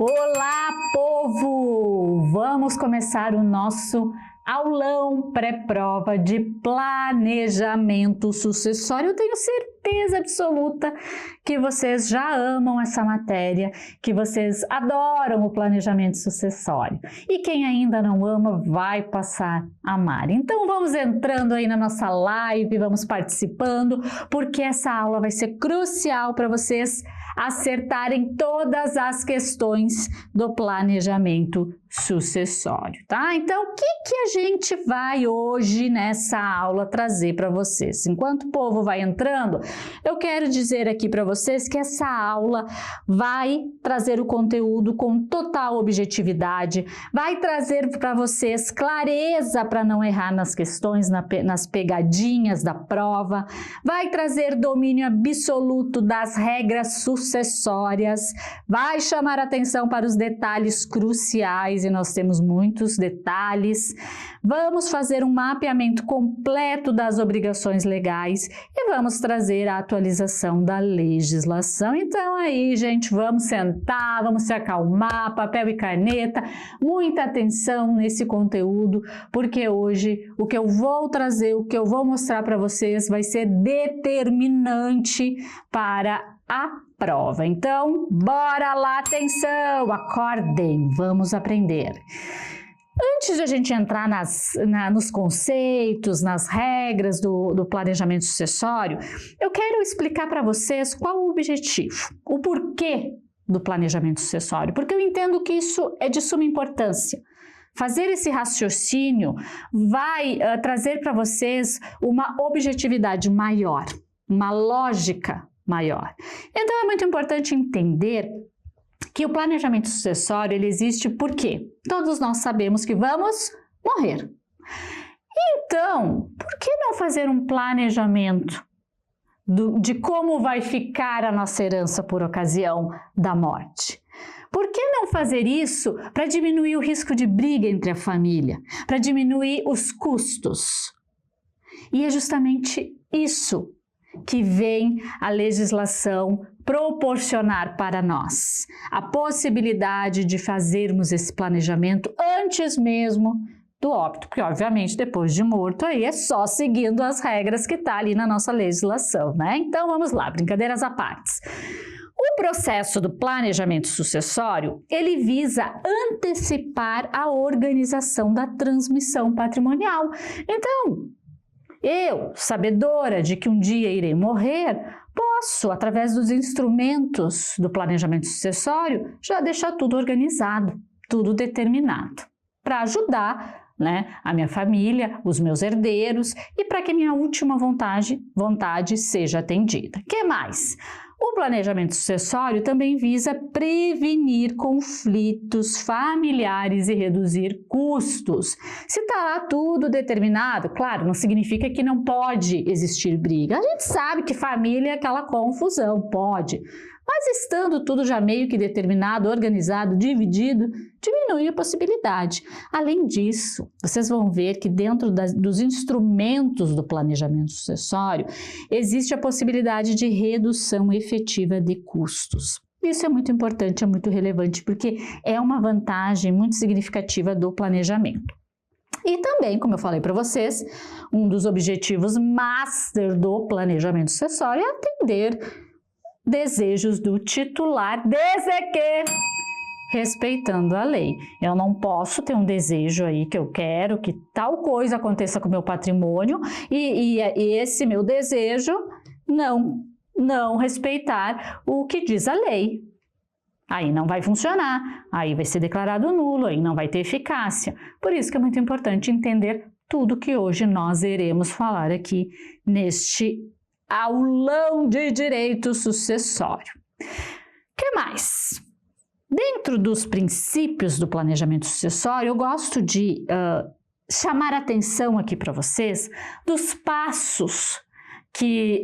Olá, povo! Vamos começar o nosso aulão pré-prova de planejamento sucessório. Eu tenho certeza absoluta que vocês já amam essa matéria, que vocês adoram o planejamento sucessório. E quem ainda não ama vai passar a amar. Então vamos entrando aí na nossa live, vamos participando, porque essa aula vai ser crucial para vocês acertarem todas as questões do planejamento sucessório, tá? Então, o que a gente vai hoje nessa aula trazer para vocês? Enquanto o povo vai entrando, eu quero dizer aqui para vocês que essa aula vai trazer o conteúdo com total objetividade, vai trazer para vocês clareza para não errar nas questões, nas pegadinhas da prova, vai trazer domínio absoluto das regras sucessórias, vai chamar atenção para os detalhes cruciais, e nós temos muitos detalhes. Vamos fazer um mapeamento completo das obrigações legais e vamos trazer a atualização da legislação. Então aí, gente, vamos sentar, vamos se acalmar, papel e caneta, muita atenção nesse conteúdo, porque hoje o que eu vou trazer, o que eu vou mostrar para vocês vai ser determinante para a prova. Então, bora lá, atenção, acordem, vamos aprender. Antes de a gente entrar nos conceitos, nas regras do planejamento sucessório, eu quero explicar para vocês qual o objetivo, o porquê do planejamento sucessório, porque eu entendo que isso é de suma importância. Fazer esse raciocínio vai trazer para vocês uma objetividade maior, uma lógica maior. Então é muito importante entender que o planejamento sucessório ele existe porque todos nós sabemos que vamos morrer. Então, por que não fazer um planejamento de como vai ficar a nossa herança por ocasião da morte? Por que não fazer isso para diminuir o risco de briga entre a família, para diminuir os custos? E é justamente isso que vem a legislação proporcionar para nós, a possibilidade de fazermos esse planejamento antes mesmo do óbito, porque obviamente depois de morto aí é só seguindo as regras que tá ali na nossa legislação, né? Então vamos lá, brincadeiras à parte. O processo do planejamento sucessório, ele visa antecipar a organização da transmissão patrimonial. Então, eu, sabedora de que um dia irei morrer, posso, através dos instrumentos do planejamento sucessório, já deixar tudo organizado, tudo determinado, para ajudar, né, a minha família, os meus herdeiros e para que minha última vontade seja atendida. O que mais? O planejamento sucessório também visa prevenir conflitos familiares e reduzir custos. Se está lá tudo determinado, claro, não significa que não pode existir briga. A gente sabe que família é aquela confusão, pode. Mas estando tudo já meio que determinado, organizado, dividido, diminui a possibilidade. Além disso, vocês vão ver que dentro dos instrumentos do planejamento sucessório, existe a possibilidade de redução efetiva de custos. Isso é muito importante, é muito relevante, porque é uma vantagem muito significativa do planejamento. E também, como eu falei para vocês, um dos objetivos master do planejamento sucessório é atender desejos do titular, desde que respeitando a lei. Eu não posso ter um desejo aí que eu quero que tal coisa aconteça com o meu patrimônio e esse meu desejo não respeitar o que diz a lei. Aí não vai funcionar, aí vai ser declarado nulo, aí não vai ter eficácia. Por isso que é muito importante entender tudo que hoje nós iremos falar aqui neste aulão de direito sucessório. O que mais? Dentro dos princípios do planejamento sucessório, eu gosto de chamar atenção aqui para vocês dos passos que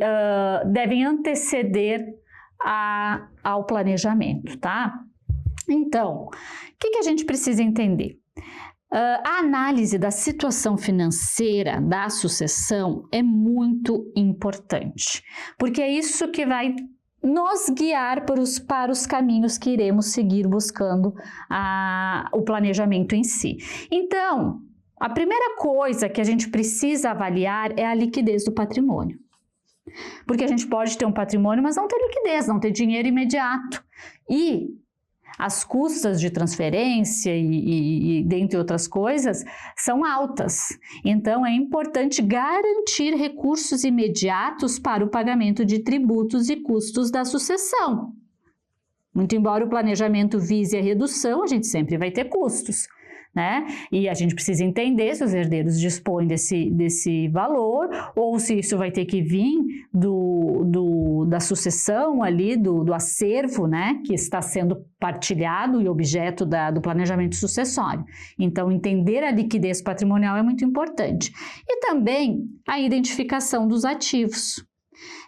devem anteceder ao planejamento, tá? Então, o que a gente precisa entender? A análise da situação financeira da sucessão é muito importante, porque é isso que vai nos guiar para os caminhos que iremos seguir buscando o planejamento em si. Então, a primeira coisa que a gente precisa avaliar é a liquidez do patrimônio. Porque a gente pode ter um patrimônio, mas não ter liquidez, não ter dinheiro imediato. E as custas de transferência e dentre outras coisas, são altas. Então, é importante garantir recursos imediatos para o pagamento de tributos e custos da sucessão. Muito embora o planejamento vise a redução, a gente sempre vai ter custos, né? E a gente precisa entender se os herdeiros dispõem desse valor ou se isso vai ter que vir da sucessão ali, do acervo, né? Que está sendo partilhado e objeto do planejamento sucessório. Então, entender a liquidez patrimonial é muito importante. E também a identificação dos ativos.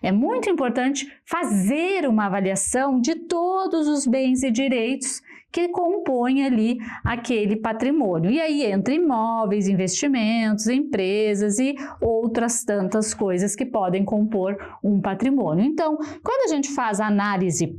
É muito importante fazer uma avaliação de todos os bens e direitos que compõem ali aquele patrimônio. E aí entra imóveis, investimentos, empresas e outras tantas coisas que podem compor um patrimônio. Então, quando a gente faz a análise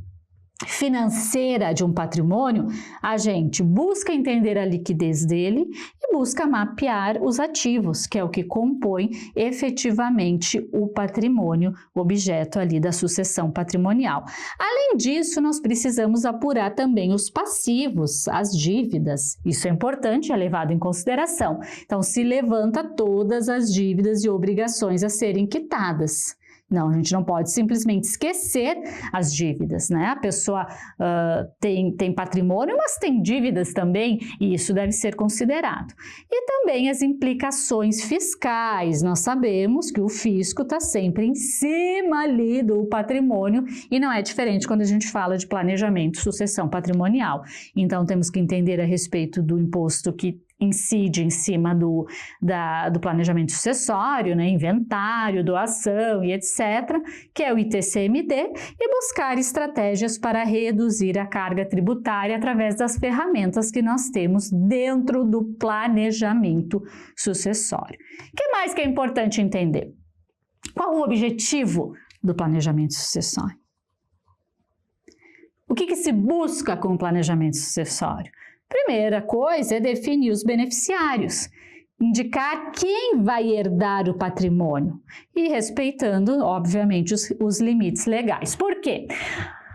financeira de um patrimônio, a gente busca entender a liquidez dele e busca mapear os ativos, que é o que compõe efetivamente o patrimônio, objeto ali da sucessão patrimonial. Além disso, nós precisamos apurar também os passivos, as dívidas. Isso é importante, é levado em consideração. Então, se levanta todas as dívidas e obrigações a serem quitadas. Não, a gente não pode simplesmente esquecer as dívidas, né? A pessoa tem patrimônio, mas tem dívidas também, e isso deve ser considerado. E também as implicações fiscais. Nós sabemos que o fisco está sempre em cima ali do patrimônio e não é diferente quando a gente fala de planejamento, sucessão patrimonial. Então, temos que entender a respeito do imposto que incide em cima do planejamento sucessório, né, inventário, doação e etc., que é o ITCMD, e buscar estratégias para reduzir a carga tributária através das ferramentas que nós temos dentro do planejamento sucessório. O que mais que é importante entender? Qual o objetivo do planejamento sucessório? O que se busca com o planejamento sucessório? Primeira coisa é definir os beneficiários, indicar quem vai herdar o patrimônio e respeitando, obviamente, os limites legais. Por quê?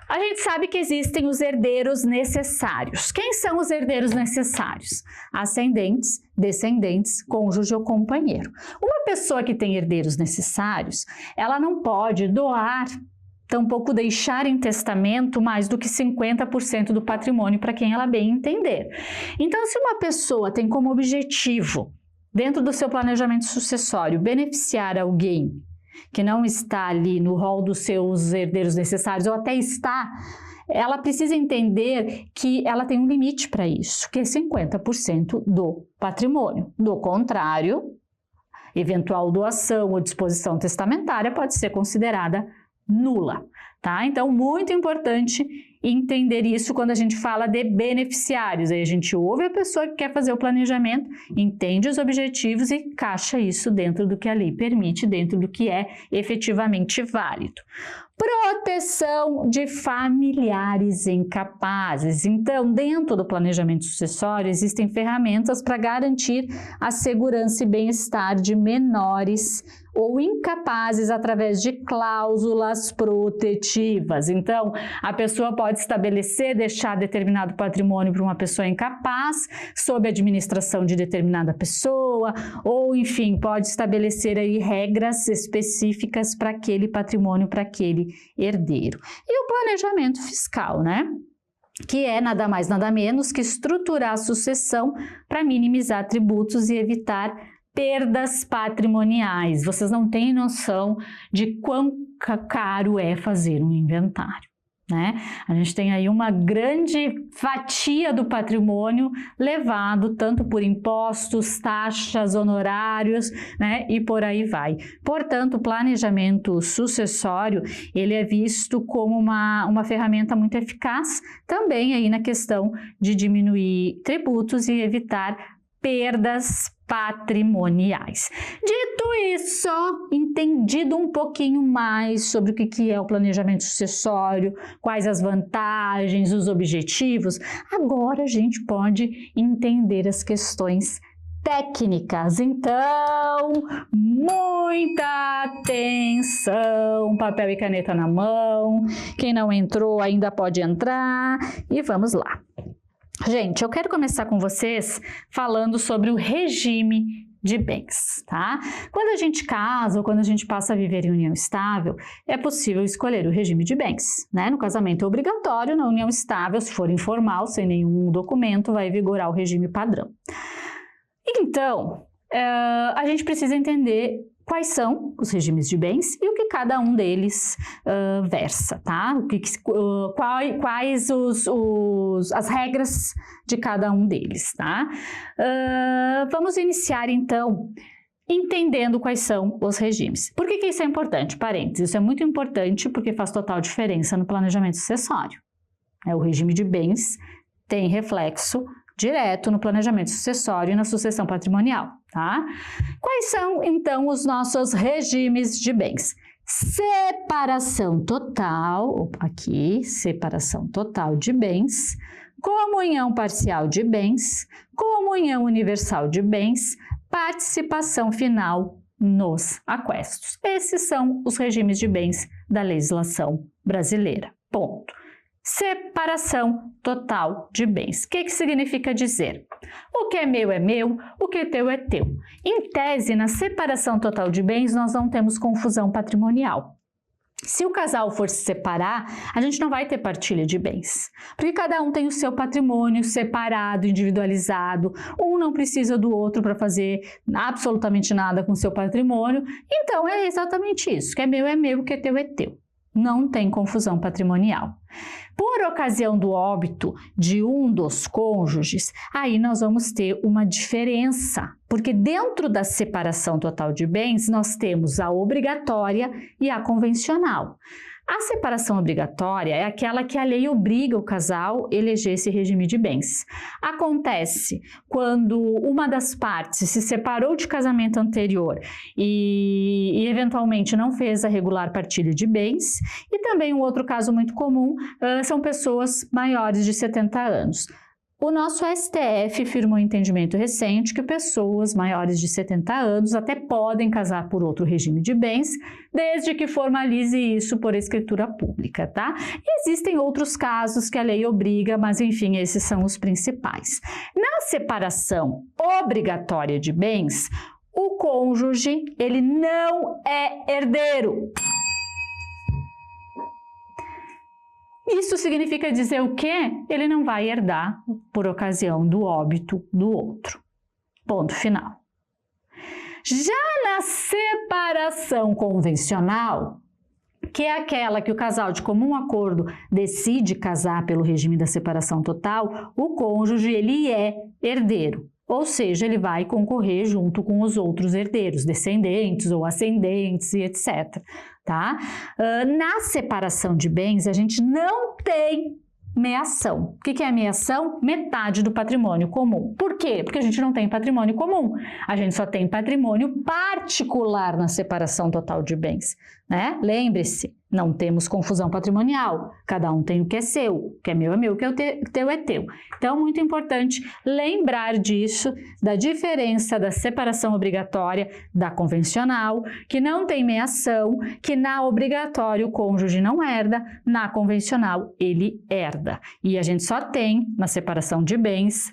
A gente sabe que existem os herdeiros necessários. Quem são os herdeiros necessários? Ascendentes, descendentes, cônjuge ou companheiro. Uma pessoa que tem herdeiros necessários, ela não pode doar, tampouco deixar em testamento mais do que 50% do patrimônio para quem ela bem entender. Então, se uma pessoa tem como objetivo, dentro do seu planejamento sucessório, beneficiar alguém que não está ali no rol dos seus herdeiros necessários, ou até está, ela precisa entender que ela tem um limite para isso, que é 50% do patrimônio. Do contrário, eventual doação ou disposição testamentária pode ser considerada nula, tá? Então, muito importante entender isso quando a gente fala de beneficiários. Aí a gente ouve a pessoa que quer fazer o planejamento, entende os objetivos e encaixa isso dentro do que a lei permite, dentro do que é efetivamente válido. Proteção de familiares incapazes. Então, dentro do planejamento sucessório, existem ferramentas para garantir a segurança e bem-estar de menores ou incapazes através de cláusulas protetivas. Então, a pessoa pode estabelecer, deixar determinado patrimônio para uma pessoa incapaz, sob a administração de determinada pessoa, ou, enfim, pode estabelecer aí regras específicas para aquele patrimônio, para aquele herdeiro. E o planejamento fiscal, né? Que é nada mais, nada menos que estruturar a sucessão para minimizar tributos e evitar perdas patrimoniais. Vocês não têm noção de quão caro é fazer um inventário, né? A gente tem aí uma grande fatia do patrimônio levado tanto por impostos, taxas, honorários, né? E por aí vai. Portanto, o planejamento sucessório, ele é visto como uma ferramenta muito eficaz também aí na questão de diminuir tributos e evitar perdas patrimoniais. Dito isso, entendido um pouquinho mais sobre o que é o planejamento sucessório, quais as vantagens, os objetivos, agora a gente pode entender as questões técnicas. Então, muita atenção, papel e caneta na mão. Quem não entrou ainda pode entrar e vamos lá. Gente, eu quero começar com vocês falando sobre o regime de bens, tá? Quando a gente casa ou quando a gente passa a viver em união estável, é possível escolher o regime de bens, né? No casamento é obrigatório, na união estável, se for informal, sem nenhum documento, vai vigorar o regime padrão. Então, a gente precisa entender quais são os regimes de bens e o que cada um deles versa, tá? Quais as regras de cada um deles, tá? Vamos iniciar, então, entendendo quais são os regimes. Por que isso é importante? Parênteses, isso é muito importante porque faz total diferença no planejamento sucessório. O regime de bens tem reflexo direto no planejamento sucessório e na sucessão patrimonial, tá? Quais são, então, os nossos regimes de bens? Separação total, aqui, separação total de bens, comunhão parcial de bens, comunhão universal de bens, participação final nos aquestos. Esses são os regimes de bens da legislação brasileira. Ponto. Separação total de bens. O que significa dizer? O que é meu, o que é teu. Em tese, na separação total de bens, nós não temos confusão patrimonial. Se o casal for se separar, a gente não vai ter partilha de bens, porque cada um tem o seu patrimônio separado, individualizado, um não precisa do outro para fazer absolutamente nada com o seu patrimônio, então é exatamente isso, o que é meu, o que é teu. Não tem confusão patrimonial. Por ocasião do óbito de um dos cônjuges, aí nós vamos ter uma diferença, porque dentro da separação total de bens, nós temos a obrigatória e a convencional. A separação obrigatória é aquela que a lei obriga o casal a eleger esse regime de bens. Acontece quando uma das partes se separou de casamento anterior e eventualmente não fez a regular partilha de bens, e também um outro caso muito comum são pessoas maiores de 70 anos. O nosso STF firmou um entendimento recente que pessoas maiores de 70 anos até podem casar por outro regime de bens, desde que formalize isso por escritura pública, tá? E existem outros casos que a lei obriga, mas enfim, esses são os principais. Na separação obrigatória de bens, o cônjuge, ele não é herdeiro. Isso significa dizer o quê? Ele não vai herdar por ocasião do óbito do outro. Ponto final. Já na separação convencional, que é aquela que o casal de comum acordo decide casar pelo regime da separação total, o cônjuge ele é herdeiro. Ou seja, ele vai concorrer junto com os outros herdeiros, descendentes ou ascendentes e etc. Tá? Na separação de bens, a gente não tem meação. O que é meação? Metade do patrimônio comum. Por quê? Porque a gente não tem patrimônio comum. A gente só tem patrimônio particular na separação total de bens, né? Lembre-se, não temos confusão patrimonial. Cada um tem o que é seu. O que é meu, o que é teu é teu. Então, muito importante lembrar disso, da diferença da separação obrigatória da convencional, que não tem meação, que na obrigatória o cônjuge não herda, na convencional ele herda. E a gente só tem, na separação de bens,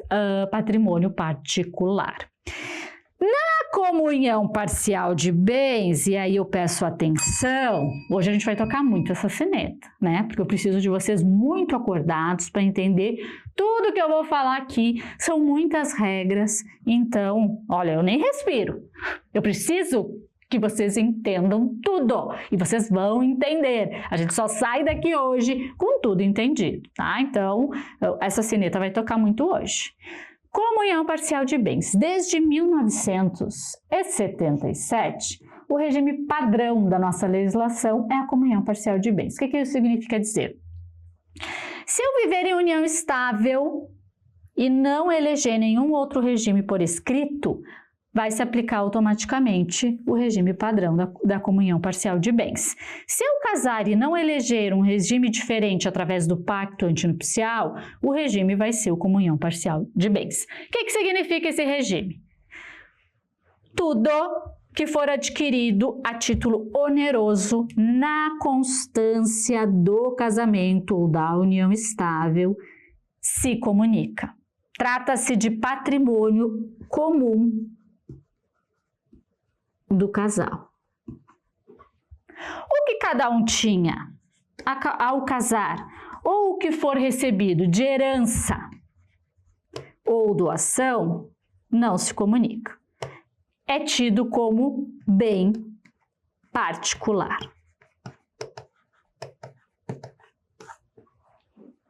patrimônio particular. Na comunhão parcial de bens, e aí eu peço atenção, hoje a gente vai tocar muito essa sineta, né? Porque eu preciso de vocês muito acordados para entender tudo que eu vou falar aqui. São muitas regras, então, olha, eu nem respiro. Eu preciso que vocês entendam tudo e vocês vão entender. A gente só sai daqui hoje com tudo entendido, tá? Então, essa sineta vai tocar muito hoje. Comunhão parcial de bens. Desde 1977, o regime padrão da nossa legislação é a comunhão parcial de bens. O que isso significa dizer? Se eu viver em união estável, e não eleger nenhum outro regime por escrito, vai se aplicar automaticamente o regime padrão da comunhão parcial de bens. Se eu casar e não eleger um regime diferente através do pacto antinupcial, o regime vai ser o comunhão parcial de bens. O que significa esse regime? Tudo que for adquirido a título oneroso na constância do casamento ou da união estável se comunica. Trata-se de patrimônio comum do casal. O que cada um tinha ao casar, ou o que for recebido de herança ou doação, não se comunica. É tido como bem particular.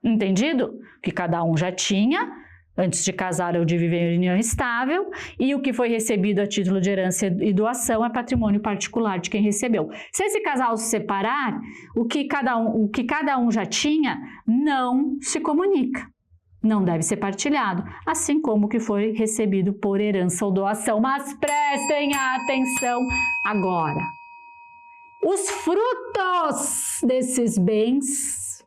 Entendido? O que cada um já tinha antes de casar ou de viver em união estável, e o que foi recebido a título de herança e doação é patrimônio particular de quem recebeu. Se esse casal se separar, o que cada um já tinha não se comunica. Não deve ser partilhado, assim como o que foi recebido por herança ou doação. Mas prestem atenção agora. Os frutos desses bens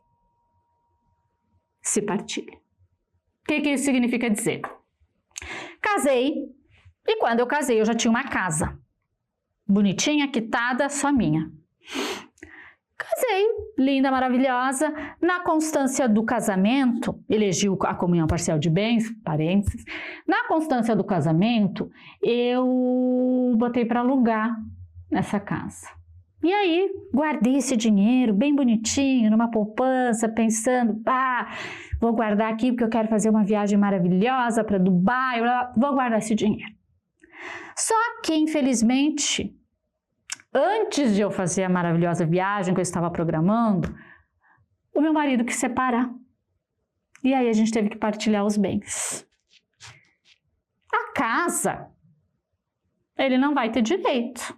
se partilham. O que isso significa dizer? Casei, e quando eu casei eu já tinha uma casa. Bonitinha, quitada, só minha. Casei, linda, maravilhosa. Na constância do casamento, elegi a comunhão parcial de bens, parênteses. Na constância do casamento, eu botei para alugar essa casa. E aí, guardei esse dinheiro bem bonitinho, numa poupança, pensando, vou guardar aqui porque eu quero fazer uma viagem maravilhosa para Dubai, vou guardar esse dinheiro. Só que, infelizmente, antes de eu fazer a maravilhosa viagem que eu estava programando, o meu marido quis separar. E aí a gente teve que partilhar os bens. A casa, ele não vai ter direito.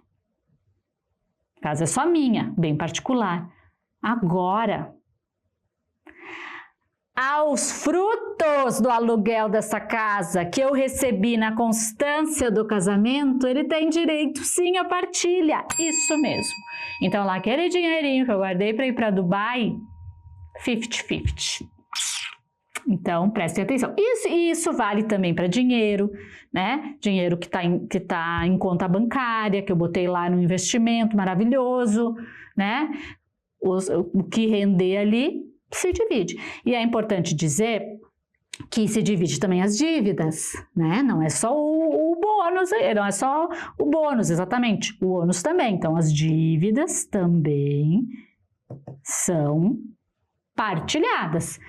A casa é só minha, bem particular. Agora, aos frutos do aluguel dessa casa que eu recebi na constância do casamento, ele tem direito sim à partilha. Isso mesmo. Então, lá aquele dinheirinho que eu guardei para ir para Dubai, 50-50. Então, prestem atenção. Isso vale também para dinheiro, né? Dinheiro que tá em conta bancária, que eu botei lá no investimento maravilhoso, né? O que render ali se divide. E é importante dizer que se divide também as dívidas, né? Não é só o bônus, não é só o bônus, exatamente. O ônus também. Então, as dívidas também são partilhadas,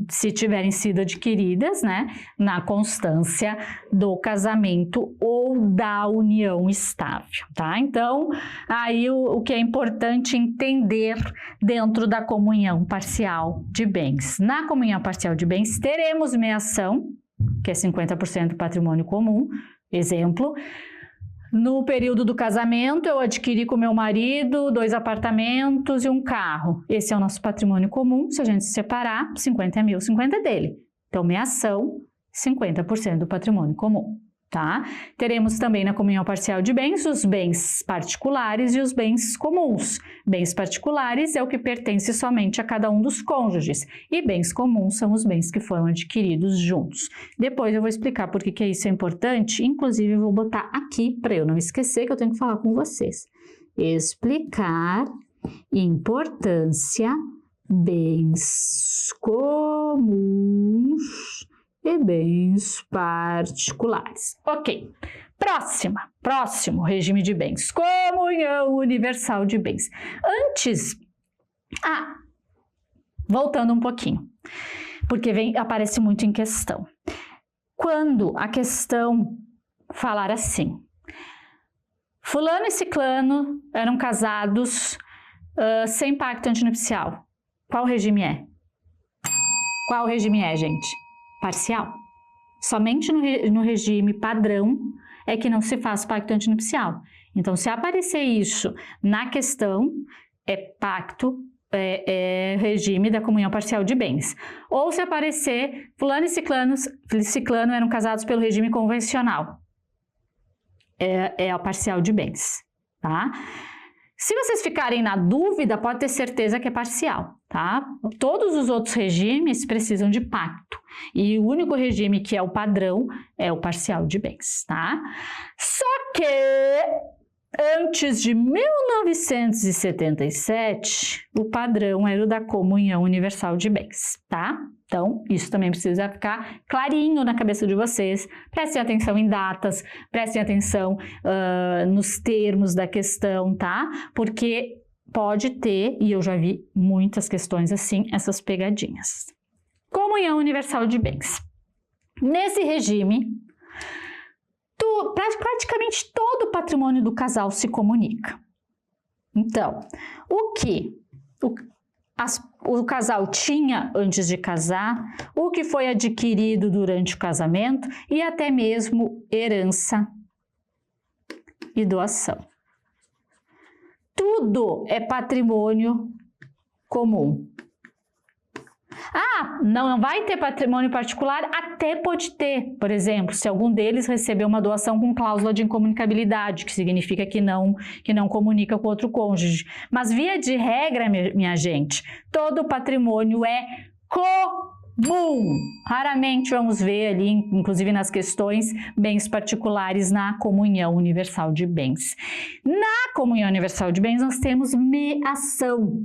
se tiverem sido adquiridas, né, na constância do casamento ou da união estável, tá? Então, aí o que é importante entender dentro da comunhão parcial de bens. Na comunhão parcial de bens, teremos meação, que é 50% patrimônio comum, exemplo. No período do casamento, eu adquiri com meu marido 2 apartamentos e um carro. Esse é o nosso patrimônio comum. Se a gente se separar, 50 é meu, 50 é dele. Então, meação, 50% do patrimônio comum, tá? Teremos também na comunhão parcial de bens os bens particulares e os bens comuns. Bens particulares é o que pertence somente a cada um dos cônjuges e bens comuns são os bens que foram adquiridos juntos. Depois eu vou explicar por que isso é importante, inclusive eu vou botar aqui para eu não esquecer que eu tenho que falar com vocês. Explicar importância, bens comuns e bens particulares. Ok, próximo regime de bens, comunhão universal de bens. Antes, voltando um pouquinho, porque aparece muito em questão. Quando a questão falar assim, fulano e ciclano eram casados sem pacto antinupcial, qual regime é? Qual regime é, gente? Parcial. Somente no regime padrão é que não se faz pacto antinupcial. Então, se aparecer isso na questão, é pacto regime da comunhão parcial de bens. Ou se aparecer, fulano e ciclano eram casados pelo regime convencional. É a parcial de bens, tá? Se vocês ficarem na dúvida, pode ter certeza que é parcial, tá? Todos os outros regimes precisam de pacto. E o único regime que é o padrão é o parcial de bens, tá? Só que antes de 1977, o padrão era o da comunhão universal de bens, tá? Então, isso também precisa ficar clarinho na cabeça de vocês. Prestem atenção em datas, prestem atenção nos termos da questão, tá? Porque pode ter, e eu já vi muitas questões assim, essas pegadinhas. Comunhão universal de bens. Nesse regime, praticamente todo o patrimônio do casal se comunica. Então, o que o casal tinha antes de casar, o que foi adquirido durante o casamento e até mesmo herança e doação. Tudo é patrimônio comum. Ah, não vai ter patrimônio particular? Até pode ter. Por exemplo, se algum deles recebeu uma doação com cláusula de incomunicabilidade, que significa que não comunica com outro cônjuge. Mas via de regra, minha gente, todo o patrimônio é comum. Raramente vamos ver ali, inclusive nas questões, bens particulares na comunhão universal de bens. Na comunhão universal de bens, nós temos meação.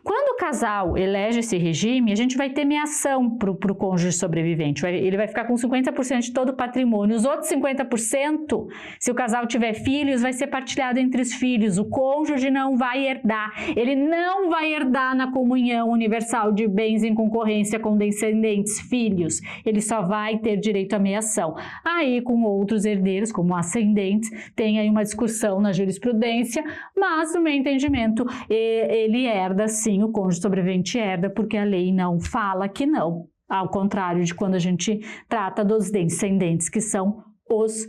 Quando o casal elege esse regime, a gente vai ter meação para o cônjuge sobrevivente. Ele vai ficar com 50% de todo o patrimônio. Os outros 50%, se o casal tiver filhos, vai ser partilhado entre os filhos. O cônjuge não vai herdar. Ele não vai herdar na comunhão universal de bens em concorrência com descendentes, filhos. Ele só vai ter direito à meação. Aí, com outros herdeiros, como ascendentes, tem aí uma discussão na jurisprudência, mas, no meu entendimento, ele herda sim, o cônjuge sobrevivente herda, porque a lei não fala que não, ao contrário de quando a gente trata dos descendentes, que são os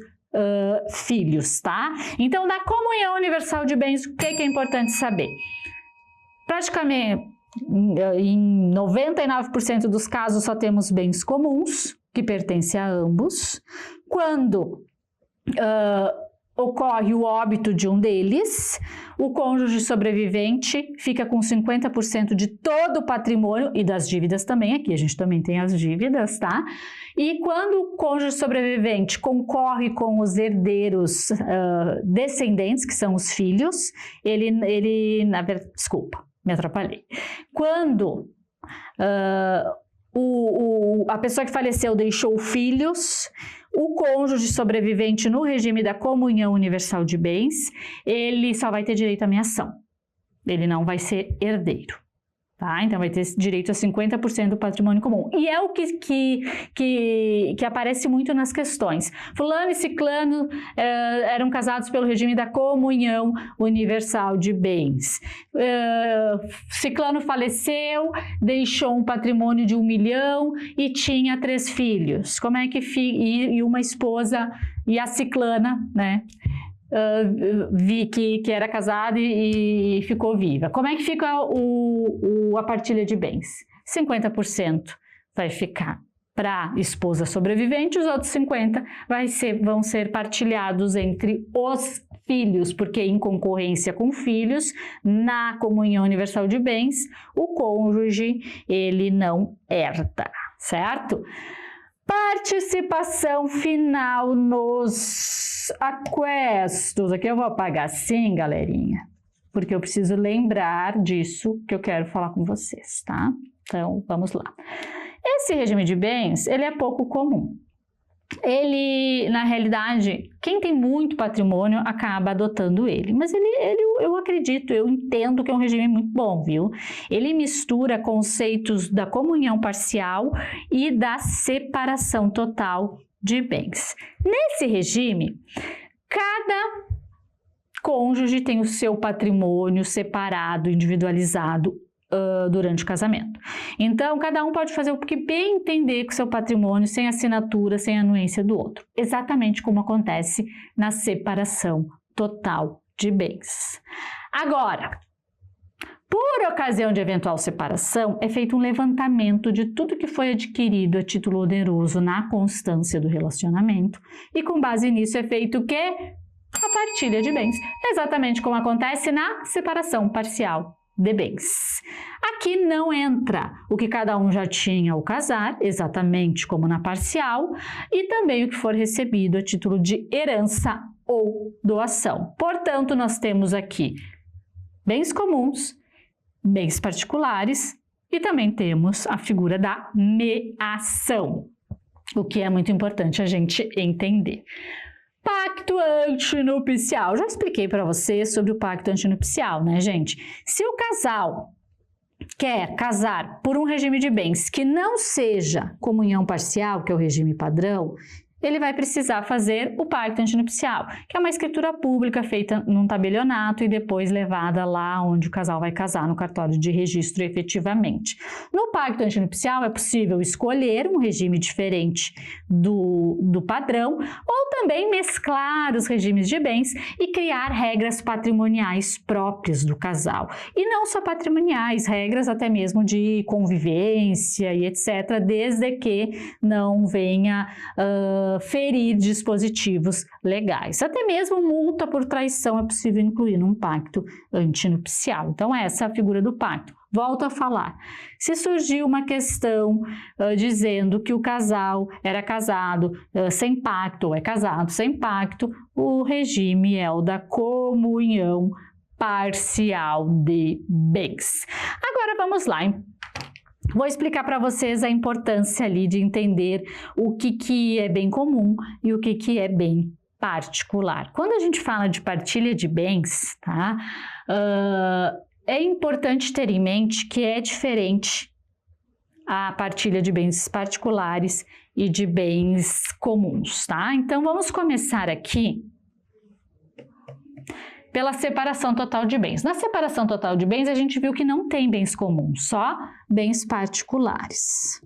filhos, tá? Então, da comunhão universal de bens, o que é importante saber? Praticamente, em 99% dos casos, só temos bens comuns, que pertencem a ambos. Quando ocorre o óbito de um deles, o cônjuge sobrevivente fica com 50% de todo o patrimônio e das dívidas também, aqui a gente também tem as dívidas, tá? E quando o cônjuge sobrevivente concorre com os herdeiros descendentes, que são os filhos, desculpa, me atrapalhei. Quando a pessoa que faleceu deixou filhos, o cônjuge sobrevivente no regime da comunhão universal de bens, ele só vai ter direito à meação. Ele não vai ser herdeiro, tá? Então vai ter direito a 50% do patrimônio comum. E é o que aparece muito nas questões. Fulano e ciclano eram casados pelo regime da comunhão universal de bens. Ciclano faleceu, deixou um patrimônio de 1 milhão e tinha 3 filhos. Como é que e uma esposa, e a ciclana, né? Que era casada e ficou viva. Como é que fica a partilha de bens? 50% vai ficar para a esposa sobrevivente, os outros 50% vão ser partilhados entre os filhos, porque em concorrência com filhos, na comunhão universal de bens, o cônjuge, ele não herda, certo? Participação final nos aquestos. Aqui eu vou apagar sim, galerinha, porque eu preciso lembrar disso que eu quero falar com vocês, tá? Então, vamos lá. Esse regime de bens, ele é pouco comum. Ele, na realidade, quem tem muito patrimônio acaba adotando ele, mas eu acredito, eu entendo que é um regime muito bom, viu? Ele mistura conceitos da comunhão parcial e da separação total de bens. Nesse regime, cada cônjuge tem o seu patrimônio separado, individualizado, durante o casamento. Então, cada um pode fazer o que bem entender com o seu patrimônio, sem assinatura, sem anuência do outro. Exatamente como acontece na separação total de bens. Agora, Por ocasião de eventual separação, é feito um levantamento de tudo que foi adquirido a título oneroso na constância do relacionamento e com base nisso é feito o quê? A partilha de bens, exatamente como acontece na separação parcial de bens. Aqui não entra o que cada um já tinha ao casar, exatamente como na parcial, e também o que for recebido a título de herança ou doação. Portanto, nós temos aqui bens comuns, bens particulares e também temos a figura da meação, o que é muito importante a gente entender. Pacto antinupcial. Já expliquei para vocês sobre o pacto antinupcial, né, gente? Se o casal quer casar por um regime de bens que não seja comunhão parcial, que é o regime padrão, ele vai precisar fazer o pacto antinupcial, que é uma escritura pública feita num tabelionato e depois levada lá onde o casal vai casar, no cartório de registro efetivamente. No pacto antinupcial é possível escolher um regime diferente do padrão ou também mesclar os regimes de bens e criar regras patrimoniais próprias do casal. E não só patrimoniais, regras até mesmo de convivência e etc., desde que não venha ferir dispositivos legais. Até mesmo multa por traição é possível incluir num pacto antinupcial. Então, essa é a figura do pacto. Volto a falar. Se surgiu uma questão dizendo que o casal era casado sem pacto ou é casado sem pacto, o regime é o da comunhão parcial de bens. Agora vamos lá. Vou explicar para vocês a importância ali de entender o que é bem comum e o que é bem particular. Quando a gente fala de partilha de bens, tá? É importante ter em mente que é diferente a partilha de bens particulares e de bens comuns, tá? Então, vamos começar aqui pela separação total de bens. Na separação total de bens, a gente viu que não tem bens comuns, só bens particulares.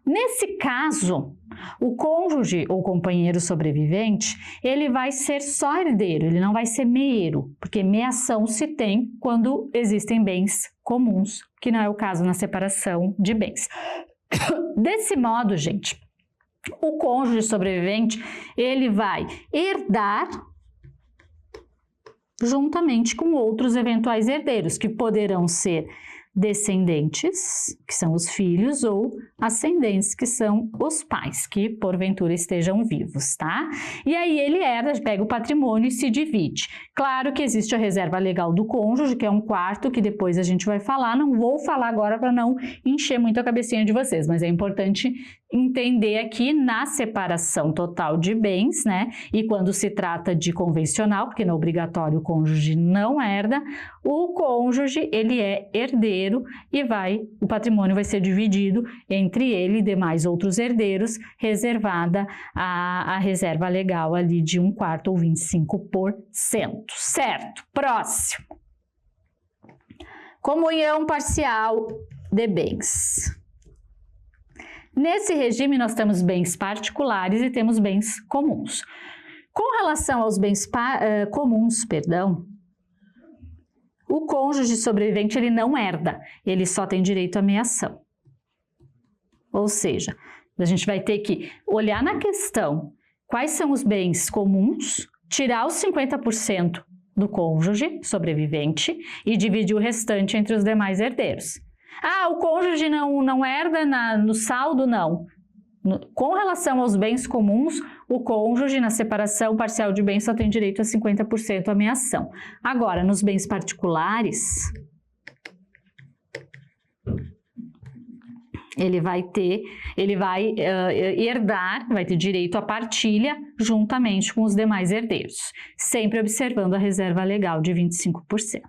Nesse caso, o cônjuge ou companheiro sobrevivente, ele vai ser só herdeiro, ele não vai ser meeiro, porque meação se tem quando existem bens comuns, que não é o caso na separação de bens. Desse modo, gente, o cônjuge sobrevivente, ele vai herdar juntamente com outros eventuais herdeiros, que poderão ser descendentes, que são os filhos, ou ascendentes, que são os pais, que porventura estejam vivos, tá? E aí ele herda, pega o patrimônio e se divide. Claro que existe a reserva legal do cônjuge, que é um quarto, que depois a gente vai falar, não vou falar agora para não encher muito a cabecinha de vocês, mas é importante entender aqui na separação total de bens, né? E quando se trata de convencional, porque no obrigatório o cônjuge não herda, o cônjuge, ele é herdeiro e o patrimônio vai ser dividido entre ele e demais outros herdeiros, reservada a reserva legal ali de 1/4 ou 25%, certo? Próximo. Comunhão parcial de bens. Nesse regime, nós temos bens particulares e temos bens comuns. Com relação aos bens comuns, o cônjuge sobrevivente ele não herda, ele só tem direito à meação. Ou seja, a gente vai ter que olhar na questão quais são os bens comuns, tirar os 50% do cônjuge sobrevivente e dividir o restante entre os demais herdeiros. Ah, o cônjuge não herda no saldo? Não. Com relação aos bens comuns, o cônjuge na separação parcial de bens só tem direito a 50% à meação. Agora, nos bens particulares, ele vai herdar, vai ter direito à partilha juntamente com os demais herdeiros, sempre observando a reserva legal de 25%.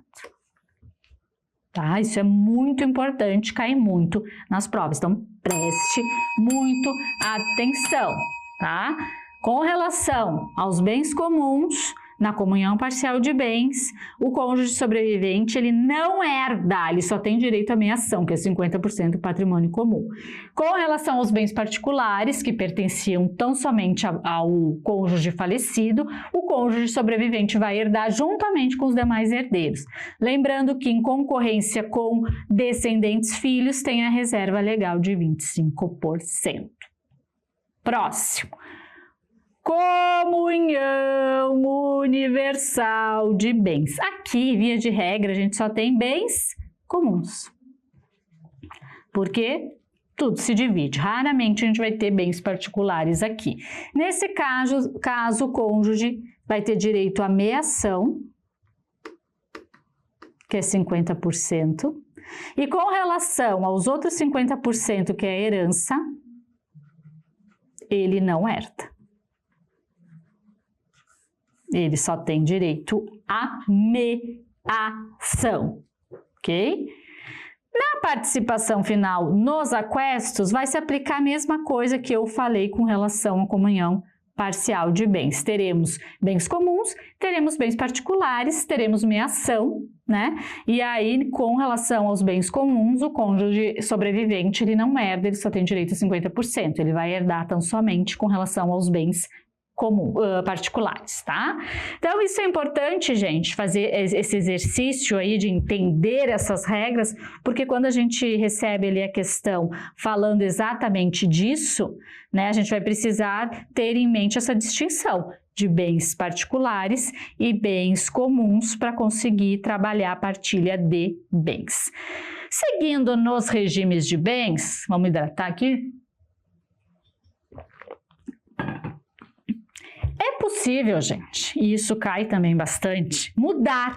Tá? Isso é muito importante, cai muito nas provas, então preste muito atenção, tá? Com relação aos bens comuns, na comunhão parcial de bens, o cônjuge sobrevivente ele não herda, ele só tem direito à meação, que é 50% do patrimônio comum. Com relação aos bens particulares, que pertenciam tão somente ao cônjuge falecido, o cônjuge sobrevivente vai herdar juntamente com os demais herdeiros. Lembrando que em concorrência com descendentes filhos tem a reserva legal de 25%. Próximo. Comunhão universal de bens. Aqui, via de regra, a gente só tem bens comuns. Porque tudo se divide. Raramente a gente vai ter bens particulares aqui. Nesse caso, o cônjuge vai ter direito à meação, que é 50%. E com relação aos outros 50%, que é a herança, ele não herda. Ele só tem direito à meação, ok? Na participação final nos aquestos, vai se aplicar a mesma coisa que eu falei com relação à comunhão parcial de bens. Teremos bens comuns, teremos bens particulares, teremos meação, né? E aí, com relação aos bens comuns, o cônjuge sobrevivente, ele não herda, ele só tem direito a 50%. Ele vai herdar tão somente com relação aos bens particulares, tá? Então, isso é importante, gente, fazer esse exercício aí de entender essas regras, porque quando a gente recebe ali a questão falando exatamente disso, né, a gente vai precisar ter em mente essa distinção de bens particulares e bens comuns para conseguir trabalhar a partilha de bens. Seguindo nos regimes de bens, vamos hidratar aqui. É possível, gente, e isso cai também bastante, mudar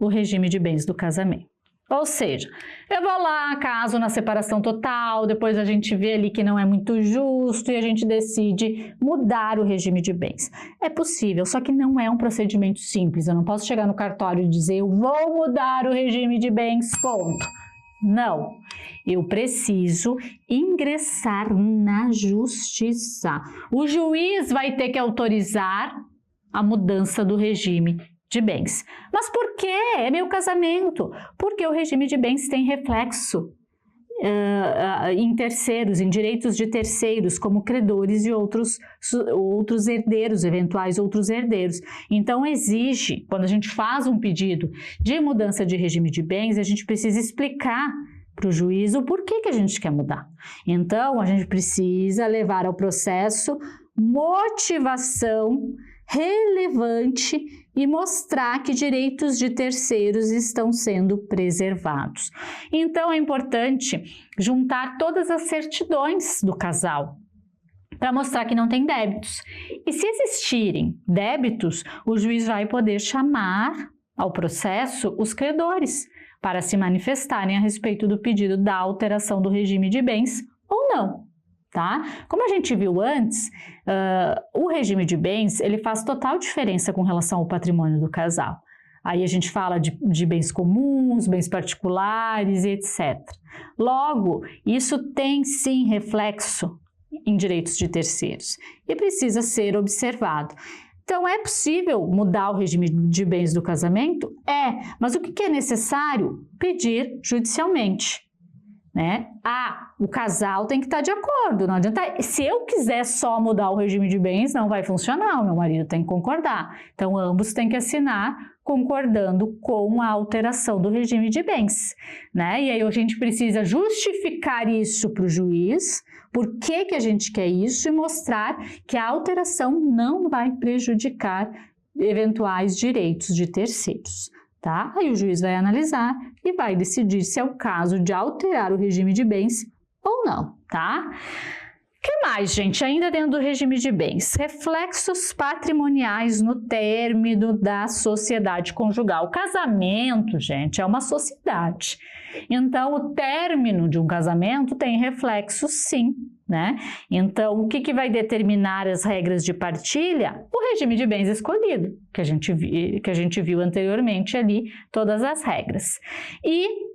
o regime de bens do casamento. Ou seja, eu vou lá, caso na separação total, depois a gente vê ali que não é muito justo e a gente decide mudar o regime de bens. É possível, só que não é um procedimento simples. Eu não posso chegar no cartório e dizer, eu vou mudar o regime de bens, ponto. Não, eu preciso ingressar na justiça. O juiz vai ter que autorizar a mudança do regime de bens. Mas por quê? É meu casamento. Porque o regime de bens tem reflexo em terceiros, em direitos de terceiros, como credores e outros herdeiros, eventuais outros herdeiros. Então, exige, quando a gente faz um pedido de mudança de regime de bens, a gente precisa explicar para o juiz o porquê que a gente quer mudar. Então, a gente precisa levar ao processo motivação relevante e mostrar que direitos de terceiros estão sendo preservados. Então, é importante juntar todas as certidões do casal para mostrar que não tem débitos. E se existirem débitos, o juiz vai poder chamar ao processo os credores para se manifestarem a respeito do pedido da alteração do regime de bens ou não. Tá? Como a gente viu antes, o regime de bens ele faz total diferença com relação ao patrimônio do casal. Aí a gente fala de bens comuns, bens particulares, etc. Logo, isso tem sim reflexo em direitos de terceiros e precisa ser observado. Então, é possível mudar o regime de bens do casamento? É, mas o que é necessário? Pedir judicialmente. Né? O casal tem que estar de acordo, não adianta, se eu quiser só mudar o regime de bens, não vai funcionar, o meu marido tem que concordar, então ambos têm que assinar concordando com a alteração do regime de bens, né? E aí a gente precisa justificar isso para o juiz, por que a gente quer isso e mostrar que a alteração não vai prejudicar eventuais direitos de terceiros. Tá? Aí o juiz vai analisar e vai decidir se é o caso de alterar o regime de bens ou não, tá? O que mais, gente? Ainda dentro do regime de bens, reflexos patrimoniais no término da sociedade conjugal. O casamento, gente, é uma sociedade. Então, o término de um casamento tem reflexos, sim, né? Então, o que vai determinar as regras de partilha? O regime de bens escolhido, que a gente viu anteriormente ali, todas as regras. E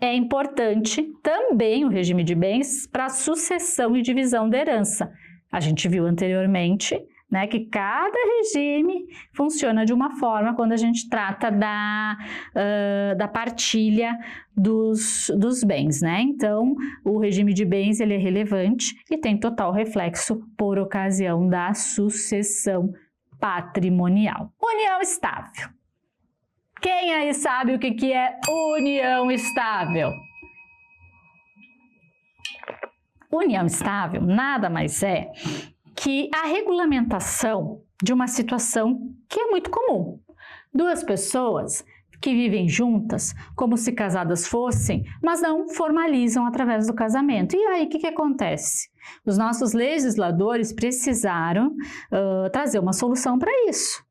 é importante também o regime de bens para sucessão e divisão da herança. A gente viu anteriormente, né, que cada regime funciona de uma forma quando a gente trata da partilha dos bens, né? Então, o regime de bens ele é relevante e tem total reflexo por ocasião da sucessão patrimonial. União estável. Quem aí sabe o que é união estável? União estável nada mais é que a regulamentação de uma situação que é muito comum. Duas pessoas que vivem juntas, como se casadas fossem, mas não formalizam através do casamento. E aí, o que acontece? Os nossos legisladores precisaram trazer uma solução para isso.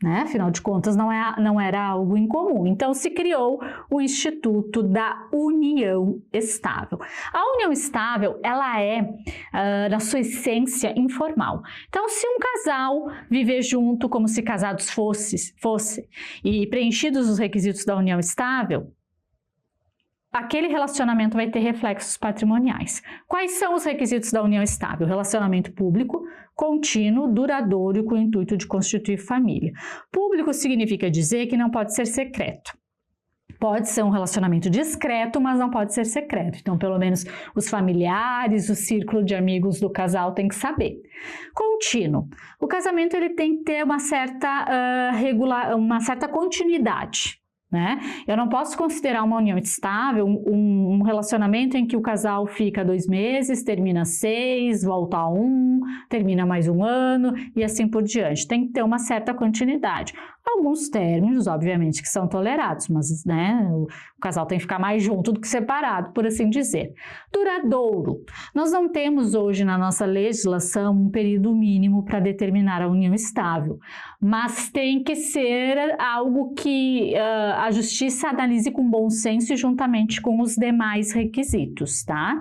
Né? Afinal de contas, não era algo incomum. Então, se criou o Instituto da União Estável. A união estável, ela é, na sua essência, informal. Então, se um casal viver junto como se casados fosse e preenchidos os requisitos da união estável, aquele relacionamento vai ter reflexos patrimoniais. Quais são os requisitos da união estável? Relacionamento público, contínuo, duradouro e com o intuito de constituir família. Público significa dizer que não pode ser secreto. Pode ser um relacionamento discreto, mas não pode ser secreto. Então, pelo menos os familiares, o círculo de amigos do casal tem que saber. Contínuo. O casamento ele tem que ter uma certa continuidade. Né? Eu não posso considerar uma união estável um relacionamento em que o casal fica 2 meses, termina 6, volta a 1, termina mais 1 ano e assim por diante. Tem que ter uma certa continuidade. Alguns términos, obviamente, que são tolerados, mas né, o casal tem que ficar mais junto do que separado, por assim dizer. Duradouro. Nós não temos hoje na nossa legislação um período mínimo para determinar a união estável, mas tem que ser algo que a justiça analise com bom senso e juntamente com os demais requisitos, tá?